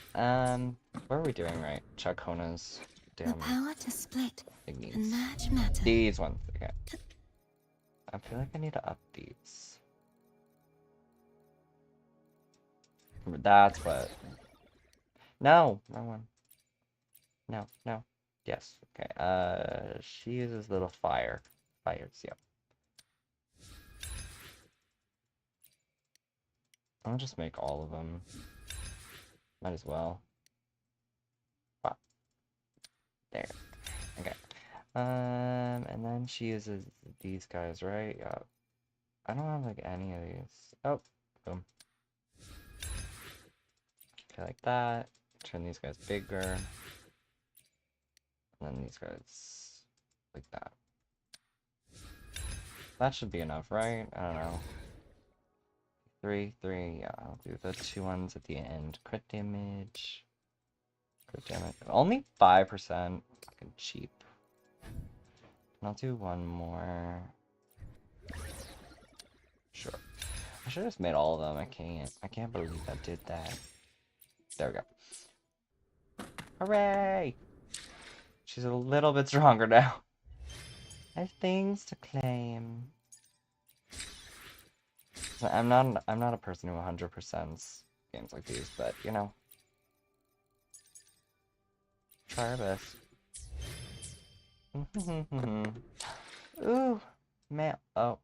what are we doing right? Chacona's The damn power to split thingies. and merge matter. These ones, okay. I feel like I need to up these. That's what... No! Wrong one. No, no. Yes, okay. She uses little fires, yep. I'll just make all of them. Might as well. Wow. There. Okay. And then she uses these guys, right? Yeah. I don't have like any of these. Oh, boom. Okay, like that. Turn these guys bigger. And then these guys like that. That should be enough, right? I don't know. 3, yeah, I'll do the 2 ones at the end. Crit damage. Crit damage. Only 5%. Fucking cheap. And I'll do one more. Sure. I should have just made all of them. I can't believe I did that. There we go. Hooray! She's a little bit stronger now. I have things to claim. So I'm not a person who 100% games like these, but you know, try our best. Ooh, man. Oh,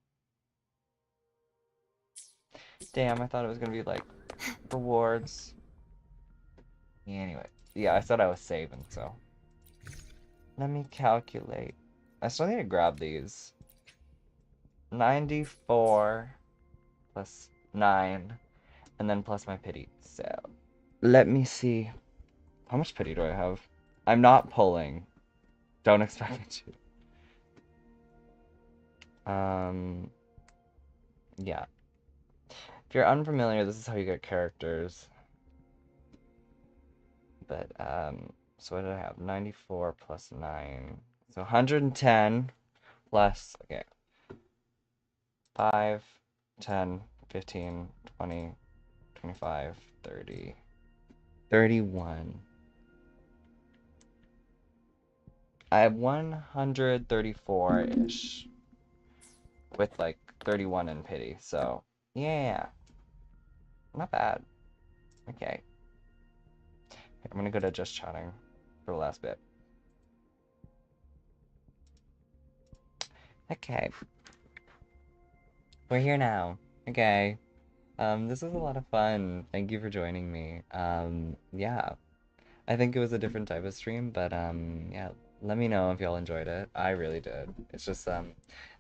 damn! I thought it was gonna be like rewards. Anyway, yeah, I thought I was saving, so let me calculate. I still need to grab these. 94 plus 9, and then plus my pity. So, let me see. How much pity do I have? I'm not pulling. Don't expect me to. Yeah. If you're unfamiliar, this is how you get characters. But, so what did I have? 94 plus 9. So 110 plus, okay. 5, 10, 15, 20, 25, 30, 31. I have 134-ish with like 31 in pity, so yeah, not bad. Okay, I'm gonna go to just chatting for the last bit. Okay, we're here now. Okay, this was a lot of fun. Thank you for joining me. Yeah, I think it was a different type of stream, but yeah, let me know if y'all enjoyed it. I really did. It's just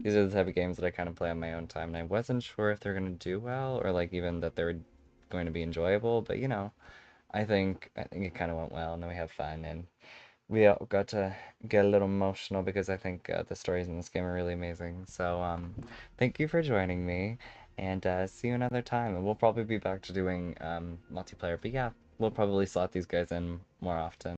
these are the type of games that I kind of play on my own time, and I wasn't sure if they're gonna do well or like even that they were going to be enjoyable, but you know, I think it kind of went well, and then we have fun, and we all got to get a little emotional because I think the stories in this game are really amazing. So thank you for joining me, and see you another time. And we'll probably be back to doing multiplayer, but yeah, we'll probably slot these guys in more often.